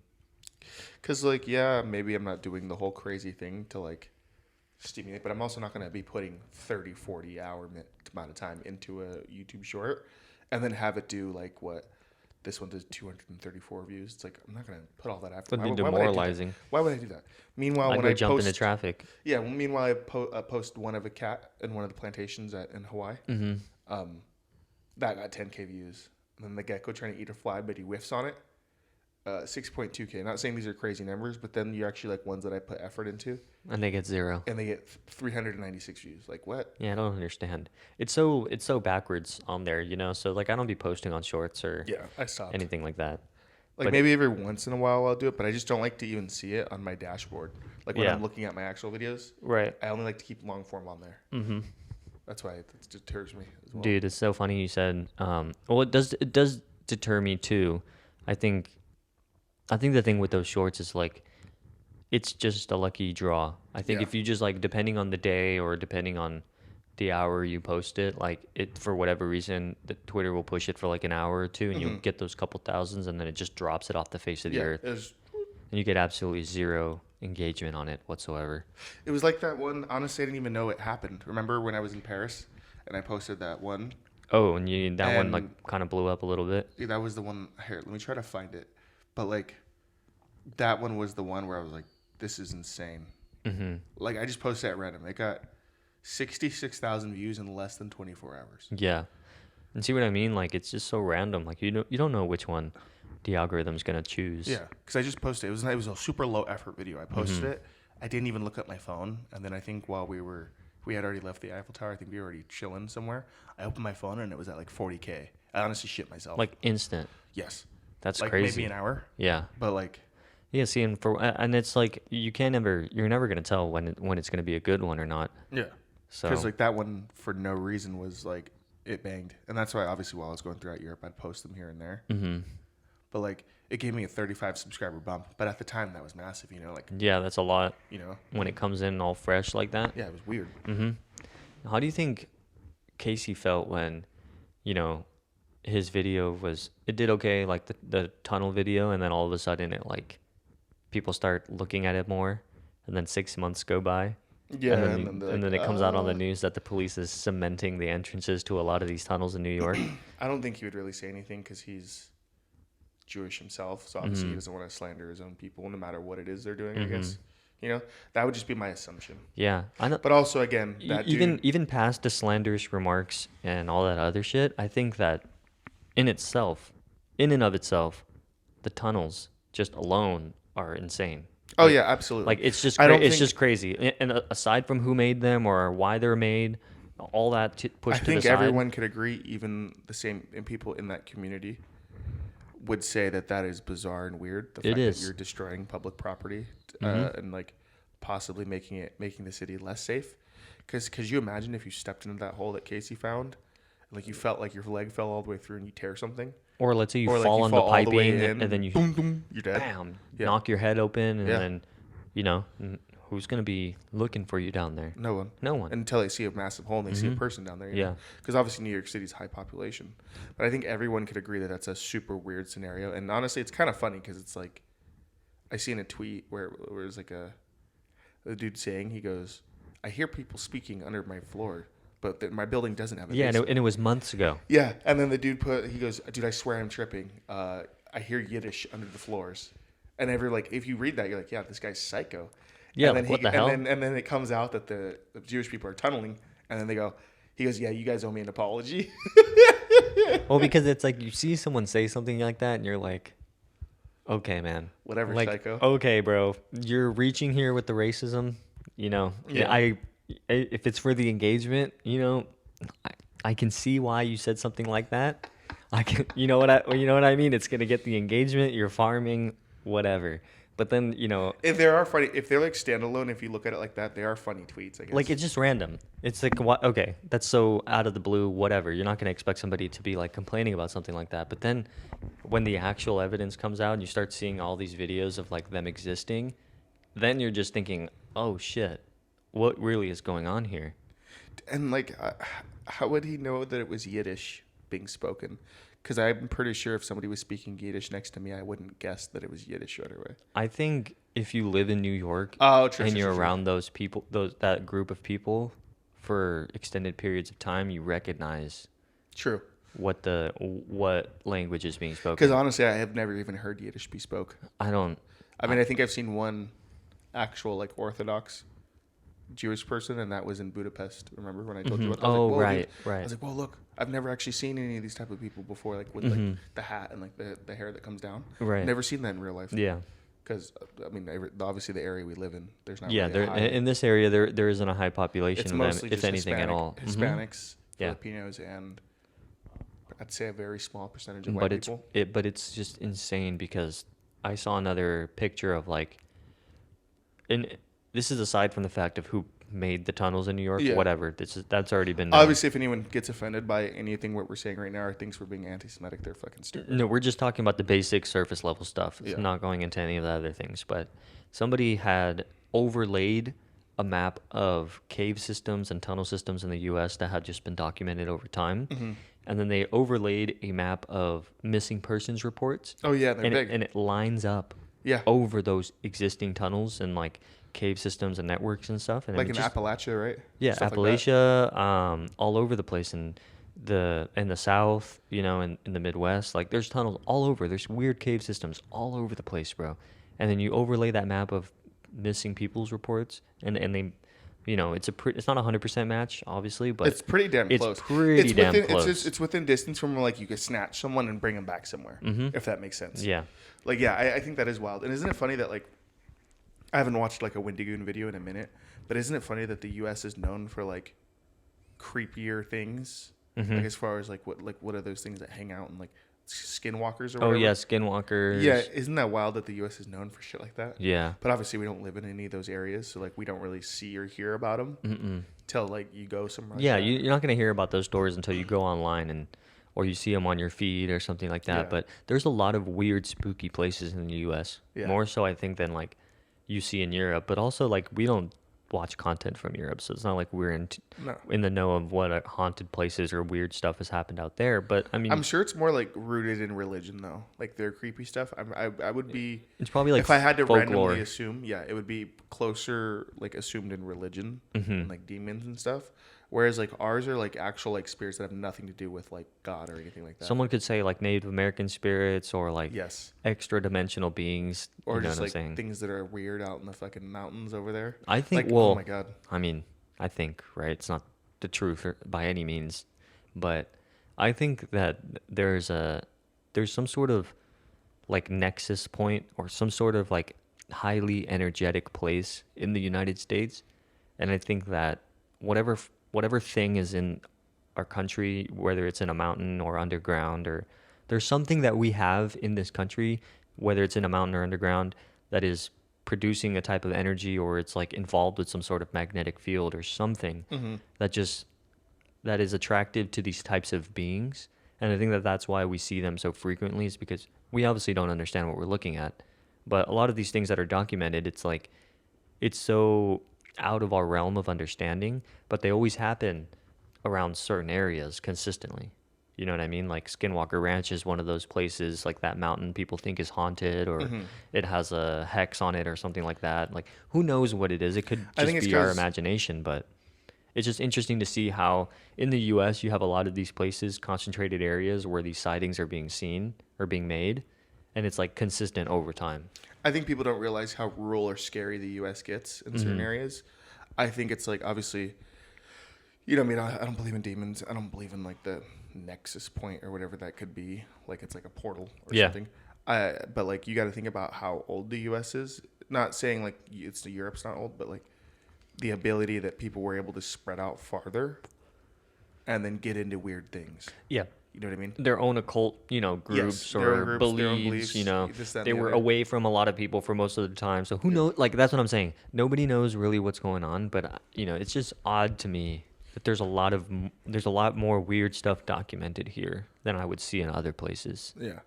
Because, like, yeah, maybe I'm not doing the whole crazy thing to, like, stimulate, but I'm also not going to be putting 30, 40 hour amount of time into a YouTube short and then have it do, like, what this one does 234 views. It's like, I'm not going to put all that after. That'd be demoralizing. Why would I do that? Meanwhile, I'd when go I jump post, into traffic. yeah, well, meanwhile, I post one of a cat in one of the plantations in Hawaii. That got 10K views. And then the gecko trying to eat a fly, but he whiffs on it. 6.2K. Not saying these are crazy numbers, but then you actually like ones that I put effort into, And they get 0. and they get 396 views. Like what? Yeah, I don't understand. It's so backwards on there, So like I don't be posting on shorts or Yeah, I stopped. anything like that. Like but maybe every once in a while I'll do it, but I just don't like to even see it on my dashboard. Like when Yeah. I'm looking at my actual videos, Right. I only like to keep long form on there. Mm-hmm. That's why it deters me as well. Dude, it's so funny you said well it does deter me too. I think the thing with those shorts is like it's just a lucky draw. I think Yeah. if you just like depending on the day or depending on the hour you post it, like it for whatever reason, the Twitter will push it for like an hour or two and you'll get those couple thousands and then it just drops it off the face of the earth. And you get absolutely 0 engagement on it whatsoever. It was like that one. Honestly, I didn't even know it happened. Remember when I was in Paris and I posted that one? Oh, and that one And- like kind of blew up a little bit. Yeah, that was the one. Here, let me try to find it. But like, that one was the one where I was like, "This is insane." Mm-hmm. Like, I just posted at random. It got 66,000 views in less than 24 hours. Yeah. And see what I mean? Like it's just so random. Like you don't know which one the algorithm's gonna choose. Yeah, because I just posted. It was a super low effort video. I posted it. I didn't even look at my phone, and then I think while we had already left the Eiffel Tower. I think we were already chilling somewhere. I opened my phone and it was at like 40K. I honestly shit myself. Like instant. Yes. That's like crazy. Maybe an hour. Yeah. But like. Yeah. See, and it's like you're never gonna tell when it's gonna be a good one or not. Yeah. So. Because like that one for no reason was like it banged, and that's why obviously while I was going throughout Europe, I'd post them here and there. Mm-hmm. But like it gave me a 35 subscriber bump, but at the time that was massive, like. Yeah, that's a lot. When it comes in all fresh like that. Yeah, it was weird. Mm-hmm. How do you think Casey felt when, his video it did okay, like the tunnel video, and then all of a sudden it like people start looking at it more, and then 6 months go by. Yeah, and then it comes out on the news that the police is cementing the entrances to a lot of these tunnels in New York. I don't think he would really say anything because he's Jewish himself, so obviously he doesn't want to slander his own people, no matter what it is they're doing. I guess that would just be my assumption. Yeah, I know. But also, again, that even past the slanderous remarks and all that other shit, I think that in and of itself, the tunnels just alone are insane. Oh yeah, absolutely. Like it's just crazy. And aside from who made them or why they're made, all that pushed to the side. I think everyone could agree, even the same people in that community would say that is bizarre and weird. The fact that you're destroying public property and like possibly making the city less safe. Because you imagine if you stepped into that hole that Casey found, and like you felt like your leg fell all the way through and you tear something. Or let's say you fall on the piping and then you boom, boom, you're dead. Bam, knock your head open, and then who's gonna be looking for you down there? No one. Until they see a massive hole and they see a person down there. Because obviously New York City's high population, but I think everyone could agree that that's a super weird scenario. And honestly, it's kind of funny because it's like I seen a tweet where it was like a dude saying, he goes, "I hear people speaking under my floor, but my building doesn't have a basement." And it was months ago. Yeah, and then the dude he goes, "Dude, I swear I'm tripping. I hear Yiddish under the floors." And if you read that, you're like, yeah, this guy's psycho. Yeah, and then what the hell? And then it comes out that the Jewish people are tunneling, and then he goes, "Yeah, you guys owe me an apology." Well, because it's like you see someone say something like that, and you're like, okay, man. Whatever, psycho. Okay, bro. You're reaching here with the racism, Yeah. If it's for the engagement, I can see why you said something like that. I can, you know what I mean? It's gonna get the engagement. You're farming, whatever. But then, if they're like standalone, if you look at it like that, they are funny tweets, I guess. Like, it's just random. It's like, what? Okay, that's so out of the blue, whatever. You're not going to expect somebody to be, like, complaining about something like that. But then when the actual evidence comes out and you start seeing all these videos of, like, them existing, then you're just thinking, oh, shit, what really is going on here? And, like, how would he know that it was Yiddish being spoken? Because I'm pretty sure if somebody was speaking Yiddish next to me, I wouldn't guess that it was Yiddish right away. I think if you live in New York you're around those people, that group of people for extended periods of time, you recognize what language is being spoken. Because honestly, I have never even heard Yiddish be spoke. I think I've seen one actual like Orthodox Jewish person, and that was in Budapest. Remember when I told you about that? Right. I was like, well, look, I've never actually seen any of these type of people before, like with like the hat and like the hair that comes down. Right. Never seen that in real life. Yeah. Because obviously the area we live in, there's not. Yeah, really in this area there isn't a high population it's of mostly them, if just anything at all. Hispanics, Filipinos, and I'd say a very small percentage of white people. But it's just insane because I saw another picture of like, and this is aside from the fact of who made the tunnels in New York, whatever. That's already been known. Obviously, if anyone gets offended by anything what we're saying right now or thinks we're being anti-Semitic, they're fucking stupid. No, we're just talking about the basic surface level stuff. It's not going into any of the other things. But somebody had overlaid a map of cave systems and tunnel systems in the U.S. that had just been documented over time. Mm-hmm. And then they overlaid a map of missing persons reports. Oh, yeah, they're big. And it lines up over those existing tunnels and, like, cave systems and networks and stuff. And like in Appalachia, right? Yeah, stuff Appalachia, like all over the place in the South, in the Midwest. Like, there's tunnels all over. There's weird cave systems all over the place, bro. And then you overlay that map of missing people's reports, and they You know, it's not a 100% match, obviously, but It's pretty damn it's close. pretty damn close. It's within distance from like you could snatch someone and bring them back somewhere, if that makes sense. Yeah. Like, yeah, I think that is wild. And isn't it funny that like I haven't watched like a Wendigoon video in a minute, but isn't it funny that the U.S. is known for like creepier things, like as far as like what are those things that hang out and like skinwalkers or Oh whatever? yeah, skinwalkers. Yeah, isn't that wild that the U.S. is known for shit like that? Yeah. But obviously we don't live in any of those areas, so like we don't really see or hear about them till like you go somewhere. Yeah, like that. you're not gonna hear about those stories until you go online or you see them on your feed or something like that. Yeah. But there's a lot of weird, spooky places in the U.S. Yeah. More so, I think, than like you see in Europe. But also, like we don't watch content from Europe, so it's not like we're No. in the know of what haunted places or weird stuff has happened out there. But I mean, I'm sure it's more like rooted in religion though, like their creepy stuff. I would be. it's probably like If I had to folklore. randomly assume, yeah, it would be closer like assumed in religion, and, like demons and stuff. Whereas like ours are like actual like spirits that have nothing to do with like God or anything like that. Someone could say like Native American spirits or like Yes. extra dimensional beings. Or you know just what I'm like saying? things that are weird out in the fucking mountains over there. I think, Like, well, oh my god. I mean, I think, right? It's not the truth by any means, but I think that there's some sort of like nexus point or some sort of like highly energetic place in the United States, and I think that whatever thing is in our country, whether it's in a mountain or underground, or there's something that we have in this country, whether it's in a mountain or underground, that is producing a type of energy or it's like involved with some sort of magnetic field or something that is attractive to these types of beings. And I think that that's why we see them so frequently, is because we obviously don't understand what we're looking at. But a lot of these things that are documented, it's like it's so out of our realm of understanding, but they always happen around certain areas consistently. You know what I mean? Like Skinwalker Ranch is one of those places, like that mountain people think is haunted, or it has a hex on it or something like that. Like, who knows what it is? It could I think just it's be our 'cause- imagination, but it's just interesting to see how in the U.S. you have a lot of these places, concentrated areas where these sightings are being seen or being made, and it's like consistent over time. I think people don't realize how rural or scary the U.S. gets in certain areas. I think it's like obviously, you know, what I mean, I don't believe in demons. I don't believe in like the nexus point or whatever that could be. Like it's like a portal or Yeah. something. But like you got to think about how old the U.S. is. Not saying like Europe's not old, but like the ability that people were able to spread out farther and then get into weird things. Yeah. You know what I mean? Their own occult, you know, groups their own or groups, their own beliefs, beliefs, you know, this, that, and they the were other. away from a lot of people for most of the time. So who knows? Like, that's what I'm saying. Nobody knows really what's going on, but you know, it's just odd to me that there's a lot more weird stuff documented here than I would see in other places. Yeah.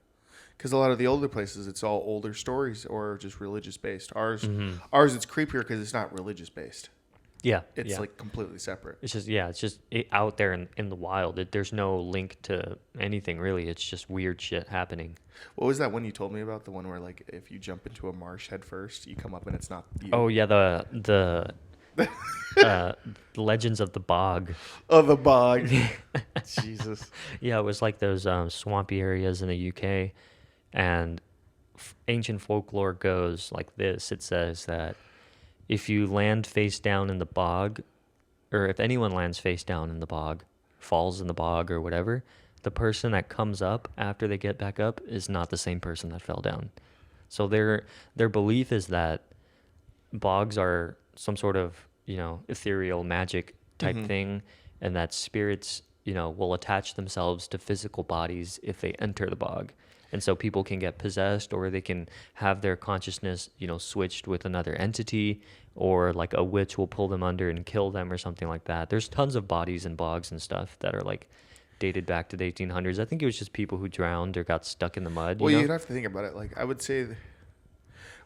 Because a lot of the older places, it's all older stories or just religious based. Ours, it's creepier because it's not religious based. Yeah. It's yeah. like completely separate. It's just out there in the wild. There's no link to anything really. It's just weird shit happening. What was that one you told me about? The one where like if you jump into a marsh head first, you come up and it's not you. Oh yeah, the Legends of the Bog. Oh, the bog. Jesus. Yeah, it was like those swampy areas in the UK, and ancient folklore goes like this. It says that if you land face down in the bog, or if anyone lands face down in the bog, falls in the bog or whatever, the person that comes up after they get back up is not the same person that fell down. So their belief is that bogs are some sort of, you know, ethereal magic type thing, and that spirits, you know, will attach themselves to physical bodies if they enter the bog. And so people can get possessed, or they can have their consciousness, you know, switched with another entity, or like a witch will pull them under and kill them or something like that. There's tons of bodies in bogs and stuff that are like dated back to the 1800s. I think it was just people who drowned or got stuck in the mud. Well, you know? you'd have to think about it. Like I would say,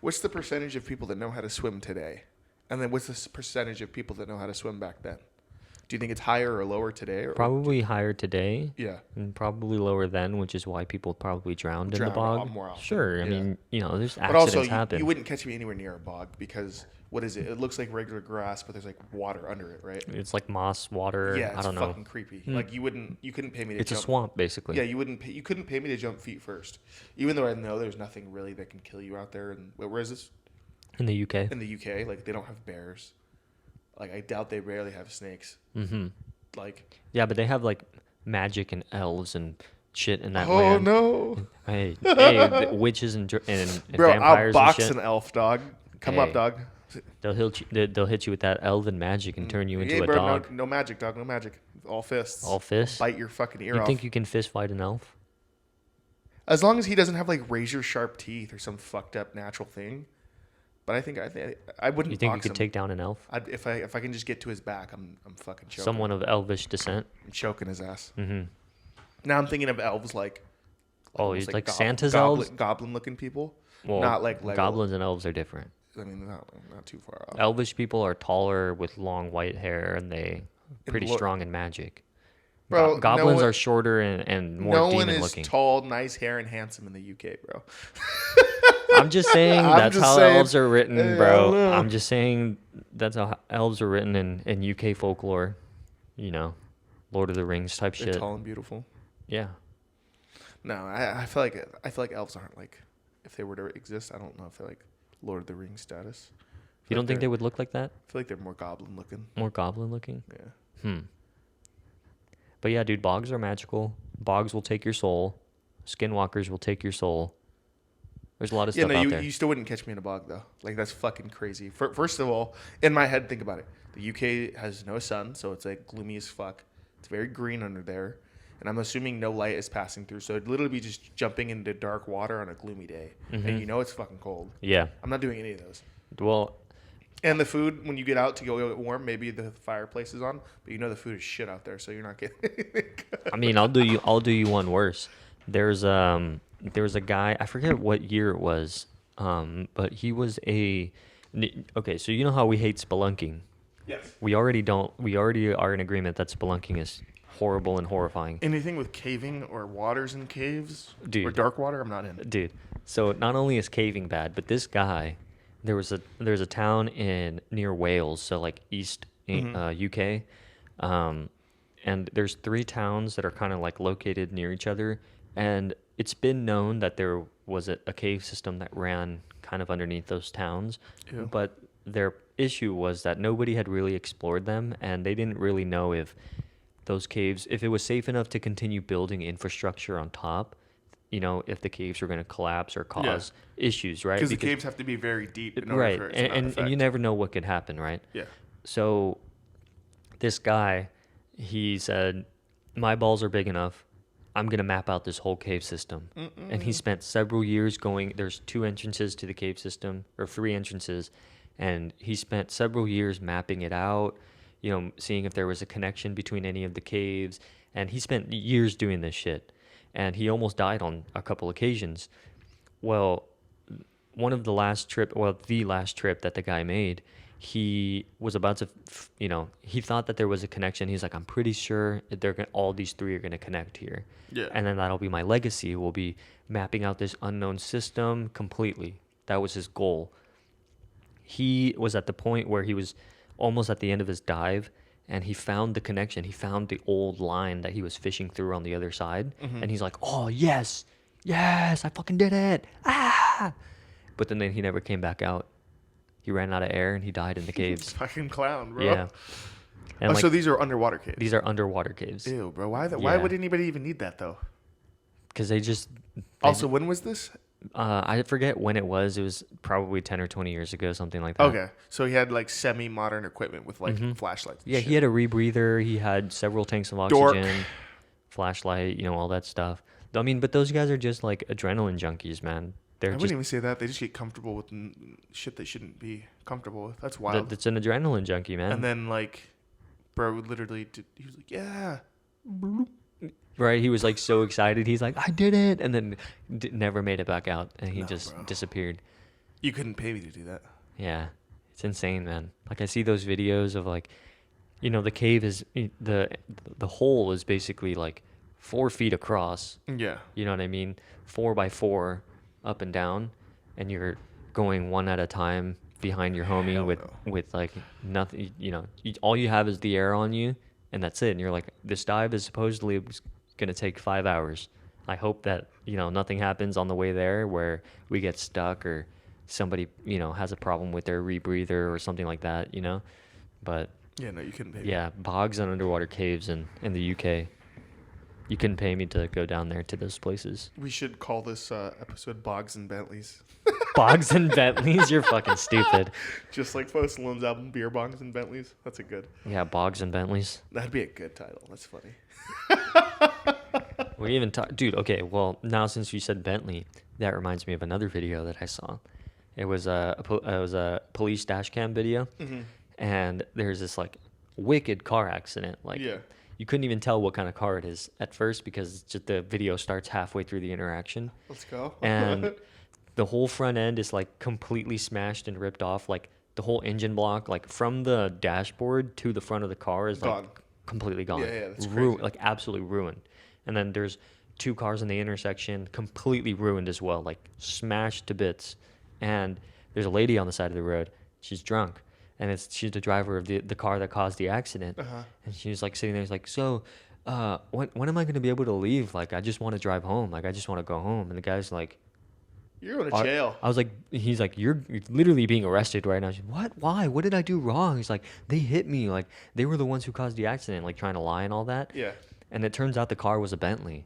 what's the percentage of people that know how to swim today? And then what's the percentage of people that know how to swim back then? Do you think it's higher or lower today? Or Probably higher today. Yeah. And probably lower then, which is why people probably drowned in the Drown a lot bog. more often, Sure. I yeah. mean, you know, there's But accidents also, happen. you wouldn't catch me anywhere near a bog because what is it? It looks like regular grass, but there's like water under it, right? It's like moss, water. Yeah, I it's don't know. fucking creepy. Like you couldn't pay me to It's a jump. swamp, basically. Yeah, you couldn't pay me to jump feet first, even though I know there's nothing really that can kill you out there. And where is this? In the UK. In the UK, like they don't have bears. Like, I doubt they rarely have snakes. Mm-hmm. Like, Yeah, but they have like magic and elves and shit in that oh land. no, Hey, the witches and bro! I'll vampires and box shit. an elf, dog. Come up, Hey, dog. they'll hit you with that elven magic and turn you Hey, into a bro, no, dog. no magic, dog. No magic. All fists. All I'll fists. bite your fucking ear You off. think you can fist fight an elf? As long as he doesn't have like razor sharp teeth or some fucked up natural thing. But I wouldn't You think you box could him. take down an elf? If I can just get to his back, I'm fucking choking. Someone of elvish descent. I'm choking his ass. Mm-hmm. Now I'm thinking of elves like Oh, almost he's like Santa's elves? goblin looking people. Well, Not like Lego. goblins and elves are different. I mean, not too far off. Elvish people are taller with long white hair, and they pretty lo- strong in magic. Bro, Goblins are shorter and more no one demon is looking. tall, nice hair, and handsome in the UK, bro. I'm just saying I'm that's just how saying, elves are written, I don't bro. know. I'm just saying that's how elves are written in UK folklore. You know, Lord of the Rings type They're shit. tall and beautiful. Yeah. No, I feel like elves aren't like, if they were to exist, I don't know if they're like Lord of the Rings status. You don't think they would look like that? I feel like they're more goblin looking. More goblin looking? Yeah. But yeah, dude, bogs are magical. Bogs will take your soul. Skinwalkers will take your soul. There's a lot of stuff out there. You still wouldn't catch me in a bog though. Like, that's fucking crazy. First of all, in my head, think about it. The UK has no sun, so it's like gloomy as fuck. It's very green under there, and I'm assuming no light is passing through. So it'd literally be just jumping into dark water on a gloomy day, and you know it's fucking cold. Yeah. I'm not doing any of those. Well, And the food, when you get out to go get warm, maybe the fireplace is on, but you know the food is shit out there, so you're not getting anything good. I mean, I'll do you one worse. There was a guy, I forget what year it was, but he was okay, so you know how we hate spelunking. Yes. We already are in agreement that spelunking is horrible and horrifying. Anything with caving or waters in caves or Dude. dark water, I'm not in. Dude, so not only is caving bad, but this guy, there's a town near Wales, so like east UK, and there's 3 towns that are kind of like located near each other, and it's been known that there was a cave system that ran kind of underneath those towns, Ew. but their issue was that nobody had really explored them, and they didn't really know if those caves, if it was safe enough to continue building infrastructure on top, you know, if the caves were going to collapse or cause issues, right? Because the caves have to be very deep in order Right, for it to not and affect. you never know what could happen, right? Yeah. So this guy, he said, my balls are big enough. I'm going to map out this whole cave system. And he spent several years going, there's 2 entrances to the cave system, or 3 entrances, and he spent several years mapping it out, you know, seeing if there was a connection between any of the caves, and he spent years doing this shit. And he almost died on a couple occasions. Well, the last trip that the guy made, he was about to, he thought that there was a connection. He's like, I'm pretty sure all these 3 are going to connect here. Yeah. And then that'll be my legacy. We'll be mapping out this unknown system completely. That was his goal. He was at the point where he was almost at the end of his dive, and he found the connection. He found the old line that he was fishing through on the other side. And he's like, oh, yes, I fucking did it. Ah! But then he never came back out. He ran out of air and he died in the caves. Fucking clown, bro. Yeah. And So these are underwater caves. these are underwater caves. Ew, bro. Why would anybody even need that though? Because Also, when was this? I forget when it was. It was probably 10 or 20 years ago, something like that. Okay, so he had like semi-modern equipment with like flashlights. And Yeah, shit. he had a rebreather. He had several tanks of Dork. oxygen, flashlight, all that stuff. I mean, but those guys are just like adrenaline junkies, man. I They're wouldn't just even say that. They just get comfortable with shit they shouldn't be comfortable with. That's wild. it's an adrenaline junkie, man. And then like, bro, literally, he was like, yeah. Right? He was like so excited. He's like, I did it, and then never made it back out, and he just bro. disappeared. You couldn't pay me to do that. Yeah, it's insane, man. Like I see those videos of like, the cave is the hole is basically like 4 feet across. Yeah. You know what I mean? 4 by 4, up and down, and you're going one at a time behind your homie Hell with like nothing. All you have is the air on you, and that's it. And you're like, this dive is supposedly gonna take 5 hours. I hope that nothing happens on the way there where we get stuck or somebody has a problem with their rebreather or something like that. But Yeah, no, you couldn't pay me. yeah, bogs and underwater caves in the UK. You couldn't pay me to go down there to those places. We should call this episode Bogs and Bentleys. Bogs and Bentleys, you're fucking stupid. Just like Post Malone's album, Beer Bongs and Bentleys. That's a good. Yeah, Bogs and Bentleys. That'd be a good title. That's funny. We even talk, dude. Okay, well now since you said Bentley, that reminds me of another video that I saw. It was a police dash cam video, and there's this like wicked car accident. Like, Yeah. you couldn't even tell what kind of car it is at first because just the video starts halfway through the interaction, Let's go. and the whole front end is like completely smashed and ripped off. Like the whole engine block, like from the dashboard to the front of the car, is Gone. like completely gone. Yeah, that's crazy. Like absolutely ruined. And then there's two cars in the intersection completely ruined as well, like smashed to bits. And there's a lady on the side of the road. She's drunk, and she's the driver of the car that caused the accident. And she's like sitting there, like, so when am I going to be able to leave? Like, I just want to drive home. Like, I just want to go home. And the guy's like, You're going to jail. I was like, he's like, you're literally being arrested right now. She's, what? Why? What did I do wrong? He's like, they hit me. Like, they were the ones who caused the accident, like trying to lie and all that. Yeah. And it turns out the car was a Bentley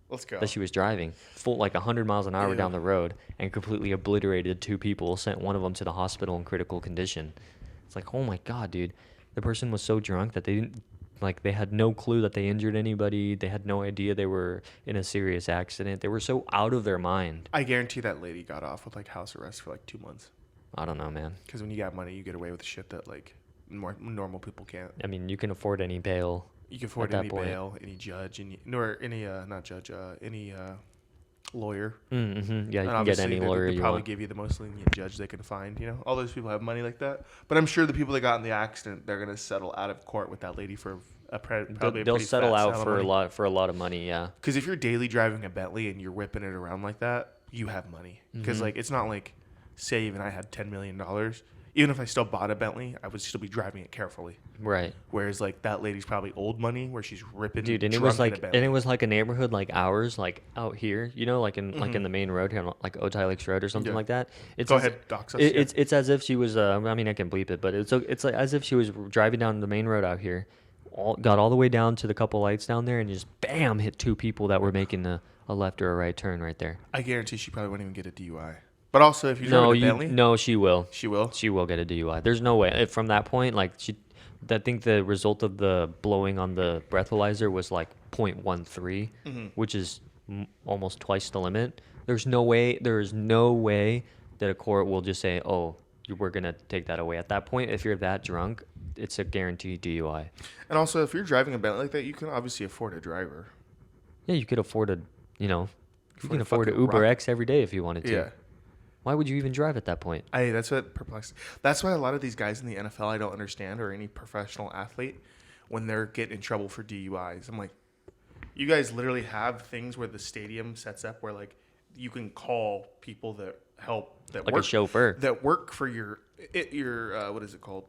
Let's go. that she was driving, full like 100 miles an hour Ew. down the road, and completely obliterated two people, sent one of them to the hospital in critical condition. It's like, oh my God, dude. The person was so drunk that they didn't, like, they had no clue that they injured anybody. They had no idea they were in a serious accident. They were so out of their mind. I guarantee that lady got off with like house arrest for like 2 months. I don't know, man. Because when you got money, you get away with shit that like more normal people can't. I mean, you can afford any bail. You can afford At that any point. bail, any judge, any not judge, any lawyer. Mm-hmm. Yeah, you And can get obviously any they lawyer you probably want. give you the most lenient judge they can find. You know, all those people have money like that. But I'm sure the people that got in the accident, they're gonna settle out of court with that lady for probably They'll a pretty settle fat out sum of for money. a lot of money. Yeah. Because if you're daily driving a Bentley and you're whipping it around like that, you have money. Because like it's not like, say even I had $10 million. Even if I still bought a Bentley, I would still be driving it carefully. Right. Whereas like that lady's probably old money, where she's ripping. Dude, and it drunk was in a like, Bentley. a neighborhood like ours, like out here, you know, like in the main road here, like Otay Lakes Road or something Yeah. like that. It's Go as- ahead, dox us. It's as if she was. I mean, I can bleep it, but it's like as if she was driving down the main road out here, got all the way down to the couple lights down there, and just bam, hit two people that were making a left or a right turn right there. I guarantee she probably won't even get a DUI. But also, if you're driving a Bentley, No, she will. she will. She will get a DUI. There's no way. From that point, like I think the result of the blowing on the breathalyzer was like 0.13, which is almost twice the limit. There's no way that a court will just say, "Oh, we're gonna take that away." At that point, if you're that drunk, it's a guaranteed DUI. And also, if you're driving a Bentley like that, you can obviously afford a driver. Yeah, you could afford you can a afford an fucking Uber rocket. X every day if you wanted to. Yeah. Why would you even drive at that point? That's what perplexes. That's why a lot of these guys in the NFL I don't understand, or any professional athlete, when they're getting in trouble for DUIs. I'm like, you guys literally have things where the stadium sets up where like you can call people that help that Like work, a chauffeur. that work for your what is it called?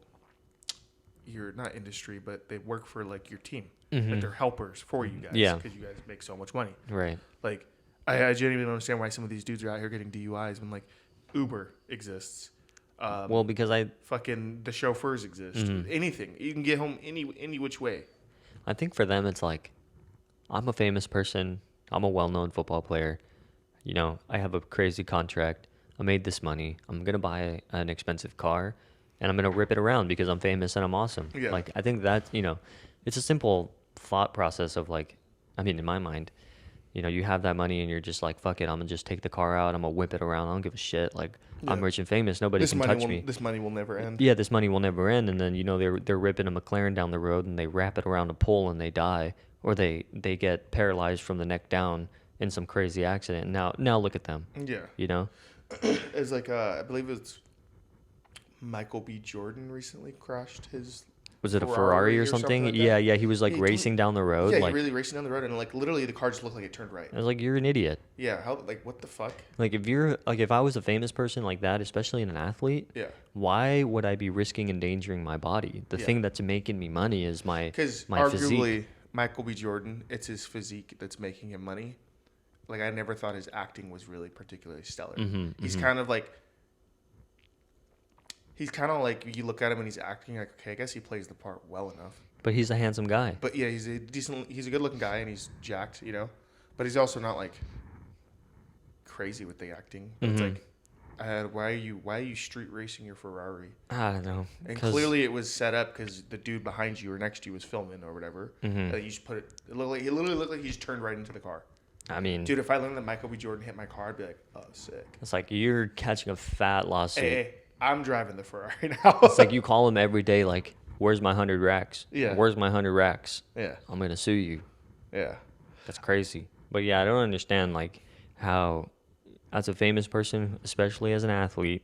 Your not industry, but they work for like your team. Like they're helpers for you guys. Yeah. Because you guys make so much money. Right. Like I genuinely don't understand why some of these dudes are out here getting DUIs when like Uber exists. Well, because Fucking the chauffeurs exist. Anything. You can get home any which way. I think for them it's like, I'm a famous person. I'm a well-known football player. You know, I have a crazy contract. I made this money. I'm gonna buy an expensive car, and I'm gonna rip it around because I'm famous and I'm awesome. Yeah. Like I think that it's a simple thought process of like, I mean, in my mind, you have that money and you're just like, fuck it, I'm gonna just take the car out. I'm gonna whip it around. I don't give a shit. Like I'm Yeah. rich and famous. Nobody can touch me. This money will never end. Yeah, this money will never end. And then they're ripping a McLaren down the road and they wrap it around a pole and they die, or they get paralyzed from the neck down in some crazy accident. Now look at them. Yeah. It's like I believe it's Michael B. Jordan recently crashed his. Was it a Ferrari or something? like that. Yeah. He was like Yeah, racing down the road. Yeah, like, really racing down the road, and like literally the car just looked like it turned right. I was like, you're an idiot. Yeah, how like what the fuck? Like if I was a famous person like that, especially an athlete, Yeah. why would I be risking endangering my body? The Yeah. thing that's making me money is my Because my arguably physique. Michael B. Jordan, it's his physique that's making him money. Like I never thought his acting was really particularly stellar. He's kind of like He's kind of like, you look at him and he's acting like, okay, I guess he plays the part well enough. But he's a handsome guy. But yeah, he's a good looking guy and he's jacked, But he's also not like crazy with the acting. It's like, why are you street racing your Ferrari? I don't know. And clearly it was set up because the dude behind you or next to you was filming or whatever. You just put it. It literally looked like he just turned right into the car. I mean, dude, if I learned that Michael B. Jordan hit my car, I'd be like, oh, sick. It's like you're catching a fat lawsuit. Hey, I'm driving the Ferrari now. It's like you call him every day, like, where's my 100 racks? Yeah. Where's my 100 racks? Yeah. I'm going to sue you. Yeah. That's crazy. But yeah, I don't understand, like, how, as a famous person, especially as an athlete,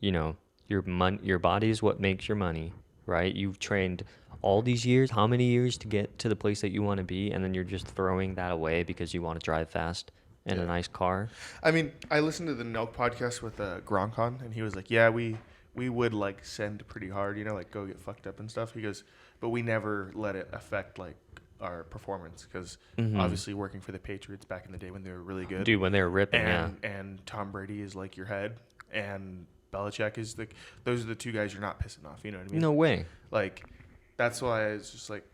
your body is what makes your money, right? You've trained all these years, how many years to get to the place that you want to be, and then you're just throwing that away because you want to drive fast in a nice car. I mean, I listened to the Nelk podcast with Gronkon, and he was like, yeah, we would, like, send pretty hard, like, go get fucked up and stuff. He goes, but we never let it affect, like, our performance because obviously working for the Patriots back in the day when they were really good. Dude, when they were ripping, and Tom Brady is, like, your head, and Belichick is, like, those are the two guys you're not pissing off, you know what I mean? No way. Like, that's why it's just like,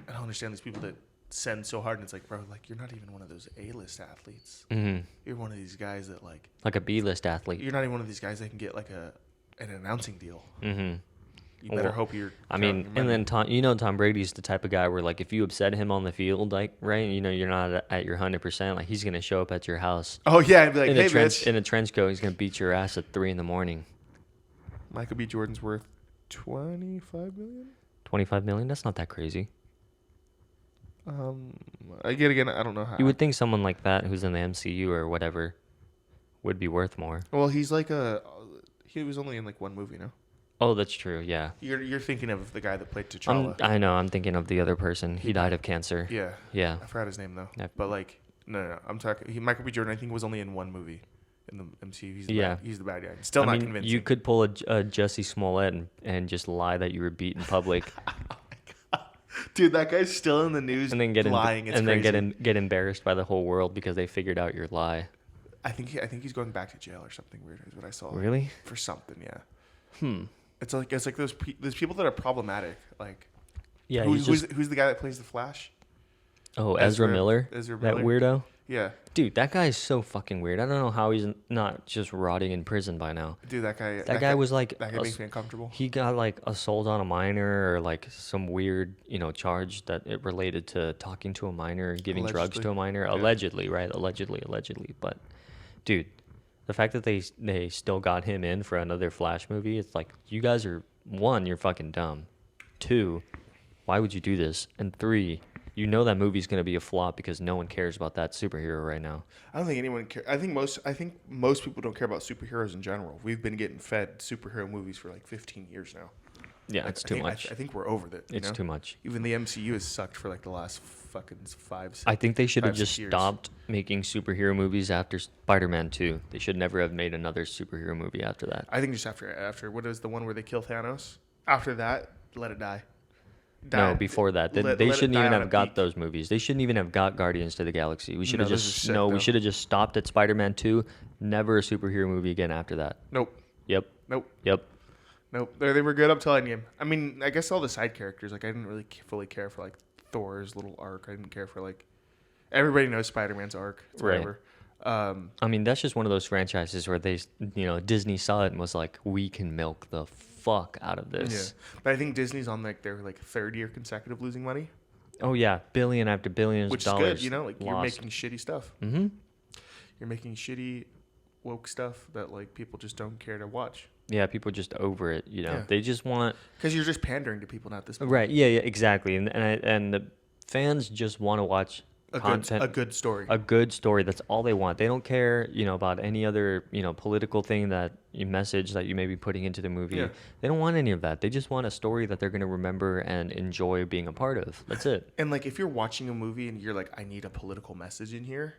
I don't understand these people that send so hard. And it's like, bro, like, you're not even one of those A-list athletes. You're one of these guys that, like a B-list athlete. You're not even one of these guys that can get, like, an announcing deal. You better hope you're. I mean, and then Tom Brady's the type of guy where, like, if you upset him on the field, like, right, you're not at your 100%, like, he's gonna show up at your house. Oh yeah, and be like, hey, bitch. In a trench coat, he's gonna beat your ass at 3 a.m. Michael B. Jordan's worth $25 million. 25 million? That's not that crazy. Again, I don't know how. You would think someone like that who's in the MCU or whatever would be worth more. Well, he's like he was only in, like, one movie, no? Oh, that's true. Yeah. You're thinking of the guy that played T'Challa. I know. I'm thinking of the other person. He died of cancer. Yeah. Yeah. I forgot his name though. But, like, no. I'm talking. Michael B. Jordan, I think, was only in one movie in the MCU. He's the bad guy. Still not convincing. You could pull a Jussie Smollett and just lie that you were beat in public. Oh my God. Dude, that guy's still in the news and then lying. It's crazy. Then get embarrassed by the whole world because they figured out your lie. I think he's going back to jail or something weird is what I saw. Really? For something, yeah. It's like those people that are problematic. Like, yeah. Who's the guy that plays the Flash? Oh, Ezra Miller. That weirdo. Yeah. Dude, that guy is so fucking weird. I don't know how he's not just rotting in prison by now. Dude, that guy was like... That guy makes me uncomfortable. He got, like, assault on a minor or, like, some weird, charge that it related to talking to a minor and giving drugs to a minor. Yeah. Allegedly, right? Allegedly. But, dude, the fact that they still got him in for another Flash movie, it's like, you guys are... 1, you're fucking dumb. 2, why would you do this? And 3... You know that movie's going to be a flop because no one cares about that superhero right now. I don't think anyone cares. I think most people don't care about superheroes in general. We've been getting fed superhero movies for like 15 years now. Yeah, it's too much. I think we're over it. It's too much. Even the MCU has sucked for like the last fucking 5, 6 I think they should have just years. Stopped making superhero movies after Spider-Man 2. They should never have made another superhero movie after that. I think just after what is the one where they kill Thanos? After that, let it die. No, before that. They shouldn't even have got those movies. They shouldn't even have got Guardians to the Galaxy. We should have we should have just stopped at Spider-Man 2. Never a superhero movie again after that. Nope. Yep. Nope. Yep. Nope. They were good up till Endgame. I mean, I guess all the side characters, like, I didn't really fully care for, like, Thor's little arc. I didn't care for, like, everybody knows Spider-Man's arc. It's whatever. I mean, that's just one of those franchises where they, Disney saw it and was like, we can milk the fuck out of this. Yeah. But I think Disney's on, like, their, like, third year consecutive losing money. Oh, yeah. Billion after billions of dollars. Which is good, like, you're making shitty stuff. Mm-hmm. You're making shitty, woke stuff that, like, people just don't care to watch. Yeah, people are just over it, Yeah. They just want... Because you're just pandering to people now at this point. Right, yeah, exactly. And the fans just want to watch content. A good story. A good story. That's all they want. They don't care, about any other, political thing message that you may be putting into the movie. Yeah. They don't want any of that. They just want a story that they're going to remember and enjoy being a part of. That's it. And, like, if you're watching a movie and you're like, I need a political message in here,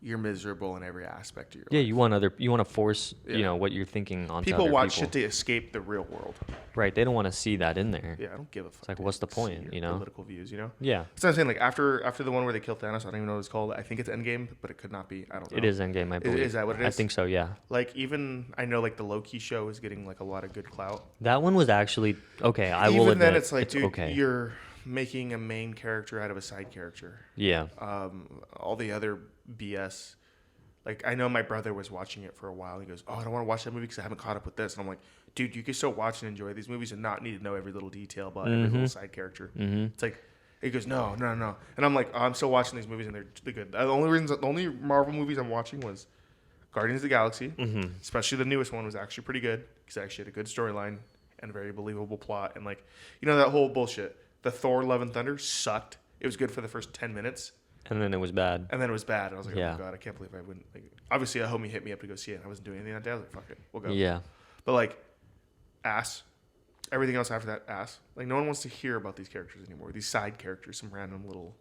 you're miserable in every aspect of your life. Yeah, you want to force, what you're thinking onto people other watch people. shit to escape the real world. Right. They don't want to see that in there. Yeah, I don't give a fuck. It's like, what's the point, Political views, Yeah. So I'm saying, like, after the one where they kill Thanos, I don't even know what it's called. I think it's Endgame, but it could not be. I don't know. It is Endgame, I believe. Is that what it is? I think so, yeah. Like, even, I know, like, like the Loki show is getting like a lot of good clout. That one was actually okay. I will Even admit, then, it's like, dude, okay. you're making a main character out of a side character. Yeah. All the other BS. Like, I know my brother was watching it for a while. He goes, "Oh, I don't want to watch that movie because I haven't caught up with this." And I'm like, "Dude, you can still watch and enjoy these movies and not need to know every little detail about every little side character." It's like, he goes, "No, no, no," and I'm like, oh, "I'm still watching these movies and they're good." The only Marvel movies I'm watching was Guardians of the Galaxy, especially the newest one was actually pretty good because it actually had a good storyline and a very believable plot. And like, that whole bullshit. The Thor: Love and Thunder sucked. It was good for the first 10 minutes. And then it was bad. And then it was bad. I was like, oh my God, I can't believe I wouldn't. Like, obviously, a homie hit me up to go see it. I wasn't doing anything that day. I was like, fuck it, we'll go. Yeah. But like, ass. Everything else after that, ass. Like, no one wants to hear about these characters anymore. These side characters, some random little,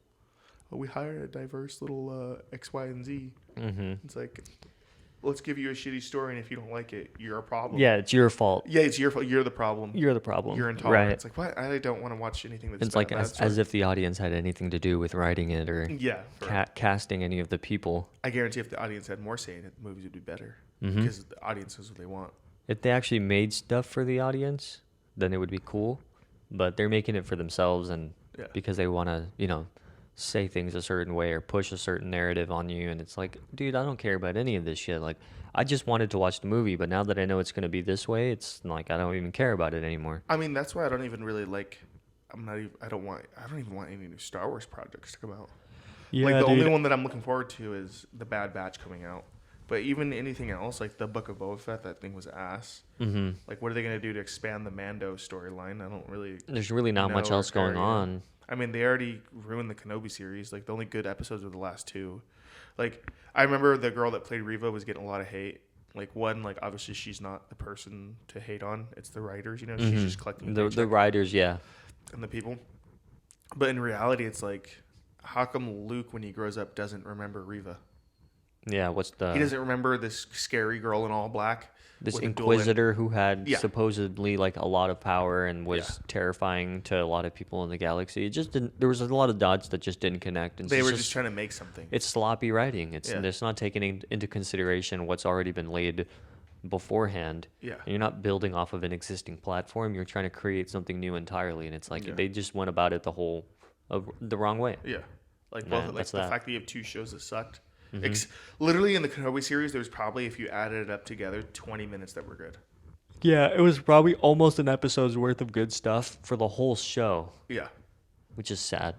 we hired a diverse little X, Y, and Z. It's like, let's give you a shitty story, and if you don't like it, you're a problem. Yeah, it's your fault. Yeah, it's your fault. You're the problem. You're the problem. You're intolerant. Right. It's like, what? I don't want to watch anything that's It's like as if the audience had anything to do with writing it or casting any of the people. I guarantee if the audience had more say in it, the movies would be better because the audience knows what they want. If they actually made stuff for the audience, then it would be cool. But they're making it for themselves and because they want to, say things a certain way or push a certain narrative on you. And it's like, dude, I don't care about any of this shit. Like, I just wanted to watch the movie, but now that I know it's going to be this way, it's like I don't even care about it anymore. I mean, that's why I don't even really like. I don't even want any new Star Wars projects to come out. Yeah, like the only one that I'm looking forward to is the Bad Batch coming out. But even anything else, like the Book of Boba Fett, that thing was ass. Like, what are they going to do to expand the Mando storyline? I don't really. There's really not much else going on. I mean, they already ruined the Kenobi series. Like, the only good episodes were the last two. Like, I remember the girl that played Reva was getting a lot of hate. Like, one, like, obviously she's not the person to hate on. It's the writers, She's just collecting the writers, yeah. And the people. But in reality, it's like, how come Luke, when he grows up, doesn't remember Reva? Yeah, he doesn't remember this scary girl in all black. This Inquisitor who had supposedly like a lot of power and was terrifying to a lot of people in the galaxy. It just didn't. There was a lot of dots that just didn't connect. And they were just trying to make something. It's sloppy writing. It's not taking into consideration what's already been laid beforehand. Yeah, and you're not building off of an existing platform. You're trying to create something new entirely, and it's like they just went about it the wrong way. Yeah, like both like the fact that you have two shows that sucked. Mm-hmm. Literally in the Kenobi series, there was probably, if you added it up together, 20 minutes that were good. Yeah, it was probably almost an episode's worth of good stuff for the whole show. Yeah. Which is sad.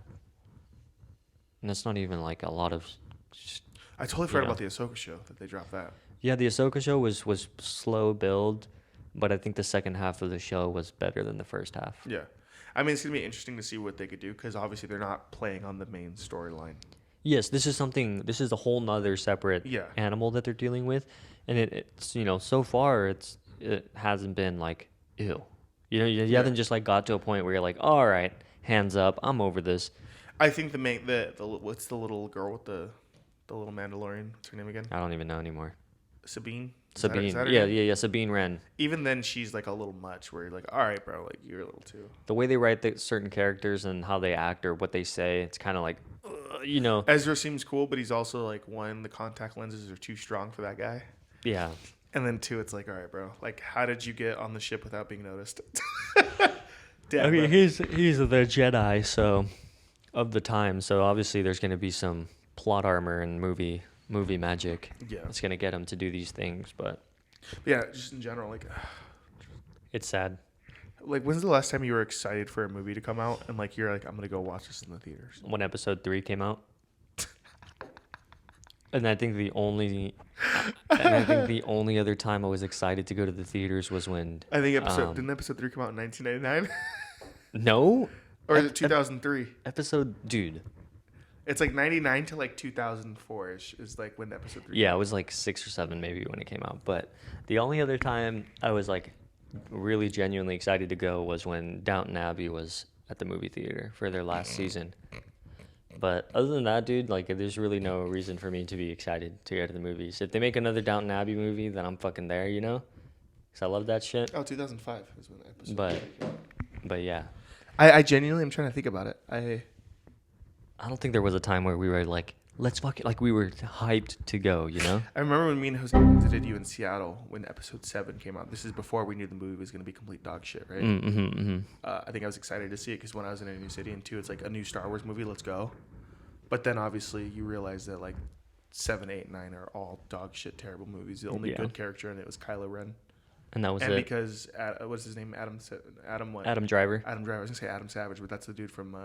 And that's not even like a lot of... I totally forgot about the Ahsoka show, that they dropped that. Yeah, the Ahsoka show was slow build, but I think the second half of the show was better than the first half. Yeah. I mean, it's going to be interesting to see what they could do, because obviously they're not playing on the main storyline. Yes, this is a whole nother separate animal that they're dealing with. And it's, so far it hasn't been like, ew. You haven't just like got to a point where you're like, all right, hands up, I'm over this. I think the what's the little girl with the little Mandalorian? What's her name again? I don't even know anymore. Sabine? Sabine. Yeah, Sabine Wren. Even then, she's like a little much where you're like, all right, bro, like you're a little too. The way they write certain characters and how they act or what they say, it's kind of like, Ezra seems cool, but he's also like, one, the contact lenses are too strong for that guy. Yeah. And then two, it's like, all right, bro, like how did you get on the ship without being noticed? I mean, he's the Jedi, so of the time. So obviously there's going to be some plot armor and movie magic. Yeah. It's going to get him to do these things, but yeah, just in general, like it's sad. Like, when's the last time you were excited for a movie to come out and like you're like, I'm gonna go watch this in the theaters? When episode 3 came out. And I think the only other time I was excited to go to the theaters was when didn't episode 3 come out in 1999? No. Or is it 2003? Dude. It's like 99 to like 2004-ish is like when episode 3 Yeah, it was like 6 or 7 maybe when it came out. But the only other time I was like really genuinely excited to go was when Downton Abbey was at the movie theater for their last season. But other than that, dude, like there's really no reason for me to be excited to go to the movies. If they make another Downton Abbey movie, then I'm fucking there, Because I love that shit. Oh, 2005 is when the episode But yeah. I genuinely am trying to think about it. I don't think there was a time where we were like let's fucking like we were hyped to go, you know? I remember when me and Jose visited you in Seattle when episode 7 came out. This is before we knew the movie was going to be complete dog shit, right? I think I was excited to see it because when I was in a new city, and 2, it's like a new Star Wars movie, let's go. But then obviously you realize that like 7, 8, 9 are all dog shit, terrible movies. The only good character in it was Kylo Ren. And that was and it. Because what's his name? Adam what? Adam Driver. Adam Driver. I was gonna say Adam Savage, but that's the dude from.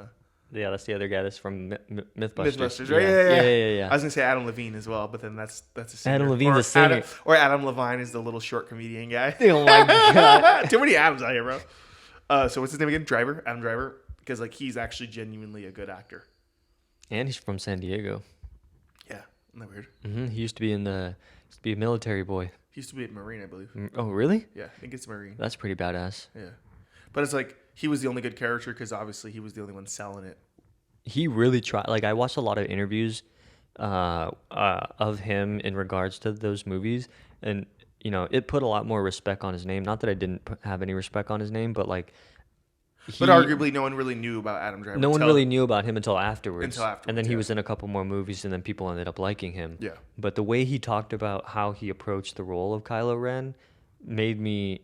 Yeah, that's the other guy. That's from Mythbusters. Mythbusters, right? Yeah. I was gonna say Adam Levine as well, but then that's a singer. Adam Levine's a singer. Or Adam Levine is the little short comedian guy. Oh my god, too many Adams out here, bro. So what's his name again? Adam Driver, because like he's actually genuinely a good actor. And he's from San Diego. Yeah, isn't that weird? Mm-hmm. He used to be a military boy. He used to be a Marine, I believe. Oh, really? Yeah, I think it's Marine. That's pretty badass. Yeah. But it's like, he was the only good character because obviously he was the only one selling it. He really tried. Like, I watched a lot of interviews of him in regards to those movies. And, you know, it put a lot more respect on his name. Not that I didn't have any respect on his name, but like... But arguably, no one really knew about Adam Driver. No one really knew about him until afterwards. And then he yeah. was in a couple more movies, and then people ended up liking him. Yeah. But the way he talked about how he approached the role of Kylo Ren made me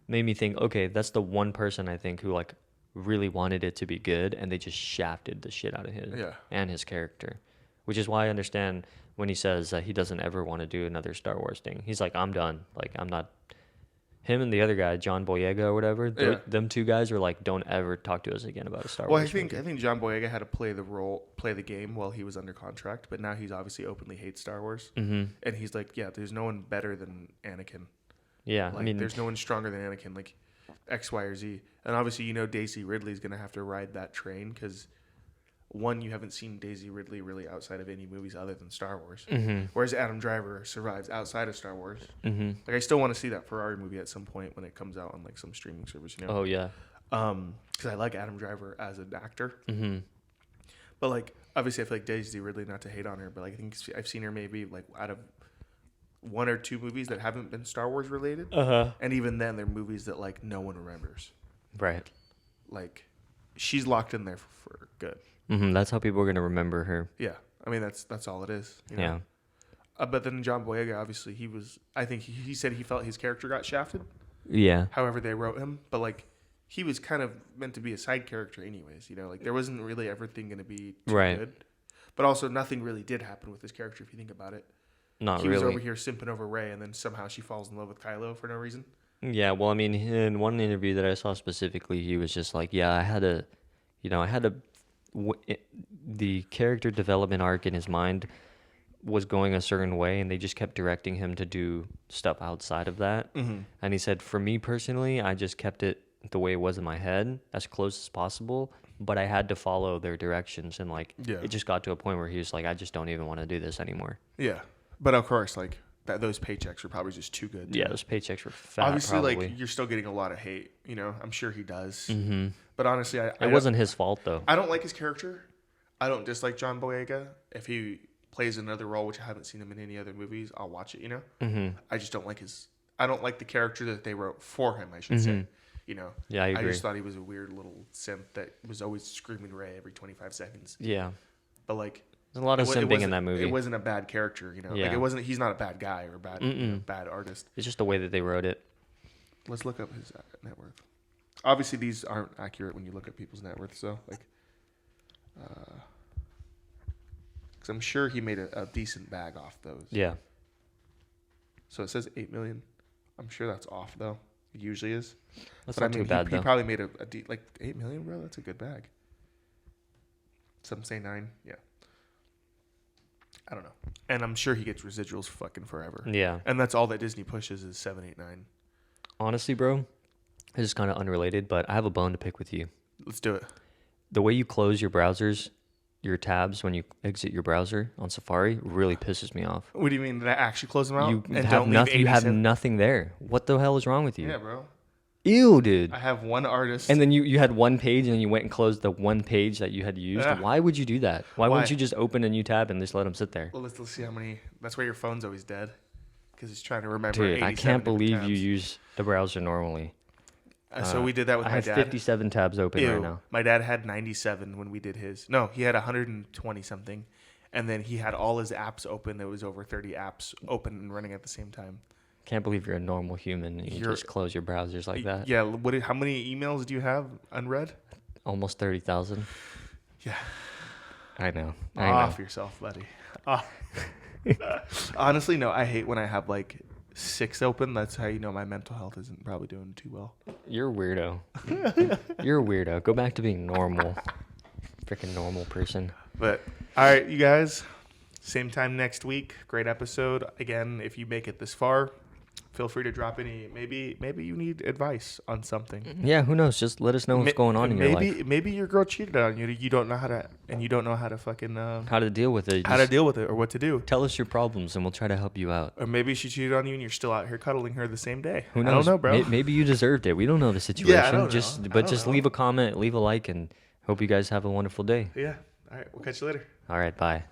think, okay, that's the one person I think who like really wanted it to be good, and they just shafted the shit out of him and his character. Which is why I understand when he says that he doesn't ever want to do another Star Wars thing. He's like, I'm done. Like, I'm not... Him and the other guy, John Boyega or whatever, them two guys were like, "Don't ever talk to us again about a Star Wars." Well, I think John Boyega had to play the game while he was under contract, but now he's obviously openly hates Star Wars, and he's like, "Yeah, there's no one better than Anakin. Yeah, like, I mean, there's no one stronger than Anakin, like X, Y, or Z." And obviously, you know, Daisy Ridley's gonna have to ride that train because. One, you haven't seen Daisy Ridley really outside of any movies other than Star Wars. Whereas Adam Driver survives outside of Star Wars. Like, I still want to see that Ferrari movie at some point when it comes out on like some streaming service. You know? Oh yeah. Because I like Adam Driver as an actor. But like, obviously, I feel like Daisy Ridley, not to hate on her, but like, I think I've seen her maybe like out of 1 or 2 movies that haven't been Star Wars related. And even then, they're movies that like no one remembers. Right. Like, she's locked in there for good. That's how people are gonna remember her. Yeah, I mean that's all it is. You know? Yeah. But then John Boyega, obviously, I think he said he felt his character got shafted. Yeah. However they wrote him, but like he was kind of meant to be a side character anyways. You know, like there wasn't really everything going to be too good. But also nothing really did happen with his character if you think about it. Not he really. He was over here simping over Rey, and then somehow she falls in love with Kylo for no reason. Yeah. Well, I mean, in one interview that I saw specifically, he was just like, "Yeah, I had a." The character development arc in his mind was going a certain way, and they just kept directing him to do stuff outside of that. And he said, for me personally, I just kept it the way it was in my head, as close as possible, but I had to follow their directions, and like it just got to a point where he was like, I just don't even want to do this anymore. Yeah, but of course, like those paychecks were probably just too good. Yeah, those paychecks were fat. Obviously, probably. like you're still getting a lot of hate. You know, I'm sure he does. But honestly, it wasn't his fault though. I don't like his character. I don't dislike John Boyega. If he plays another role, which I haven't seen him in any other movies, I'll watch it. You know, I just don't like I don't like the character that they wrote for him. I should say. You know. Yeah, I agree. I just thought he was a weird little simp that was always screaming Rey every 25 seconds. Yeah. But like. There's a lot of simping in that movie. It wasn't a bad character, you know. Yeah. Like it wasn't. He's not a bad guy or a bad artist. It's just the way that they wrote it. Let's look up his net worth. Obviously, these aren't accurate when you look at people's net worth. So, like, because I'm sure he made a decent bag off those. Yeah. So it says 8 million. I'm sure that's off though. It usually is. That's not too bad though. He probably made like 8 million, bro. That's a good bag. Some say 9. Yeah. I don't know. And I'm sure he gets residuals fucking forever. Yeah. And that's all that Disney pushes is 7, 8, 9. Honestly, bro, this is kind of unrelated, but I have a bone to pick with you. Let's do it. The way you close your browsers, your tabs when you exit your browser on Safari really pisses me off. What do you mean? Did I actually close them out? You have nothing. You have nothing there. What the hell is wrong with you? Yeah, bro. Ew, dude. I have one artist. And then you had one page and then you went and closed the one page that you had used. Yeah. Why would you do that? Why wouldn't you just open a new tab and just let them sit there? Well, let's see how many. That's why your phone's always dead. Because it's trying to remember. Dude, I can't believe tabs. you use the browser normally. So we did that with my dad. I have 57 tabs open right now. My dad had 97 when we did his. No, he had 120 something. and then he had all his apps open. There was over 30 apps open and running at the same time. Can't believe you're a normal human and you just close your browsers like that. Yeah. How many emails do you have unread? Almost 30,000. Yeah. I know. Off yourself, buddy. Honestly, no. I hate when I have like 6 open. That's how you know my mental health isn't probably doing too well. You're a weirdo. You're a weirdo. Go back to being normal. Freaking normal person. But all right, you guys. Same time next week. Great episode. Again, if you make it this far, feel free to drop any. Maybe you need advice on something. Yeah, who knows? Just let us know what's going on in your life. Maybe your girl cheated on you. You don't know how to fucking how to deal with it. How to deal with it or what to do. Tell us your problems and we'll try to help you out. Or maybe she cheated on you and you're still out here cuddling her the same day. Who knows? I don't know, bro. Maybe you deserved it. We don't know the situation. Yeah, I don't know. Just leave a comment, leave a like, and hope you guys have a wonderful day. Yeah. All right. We'll catch you later. All right. Bye.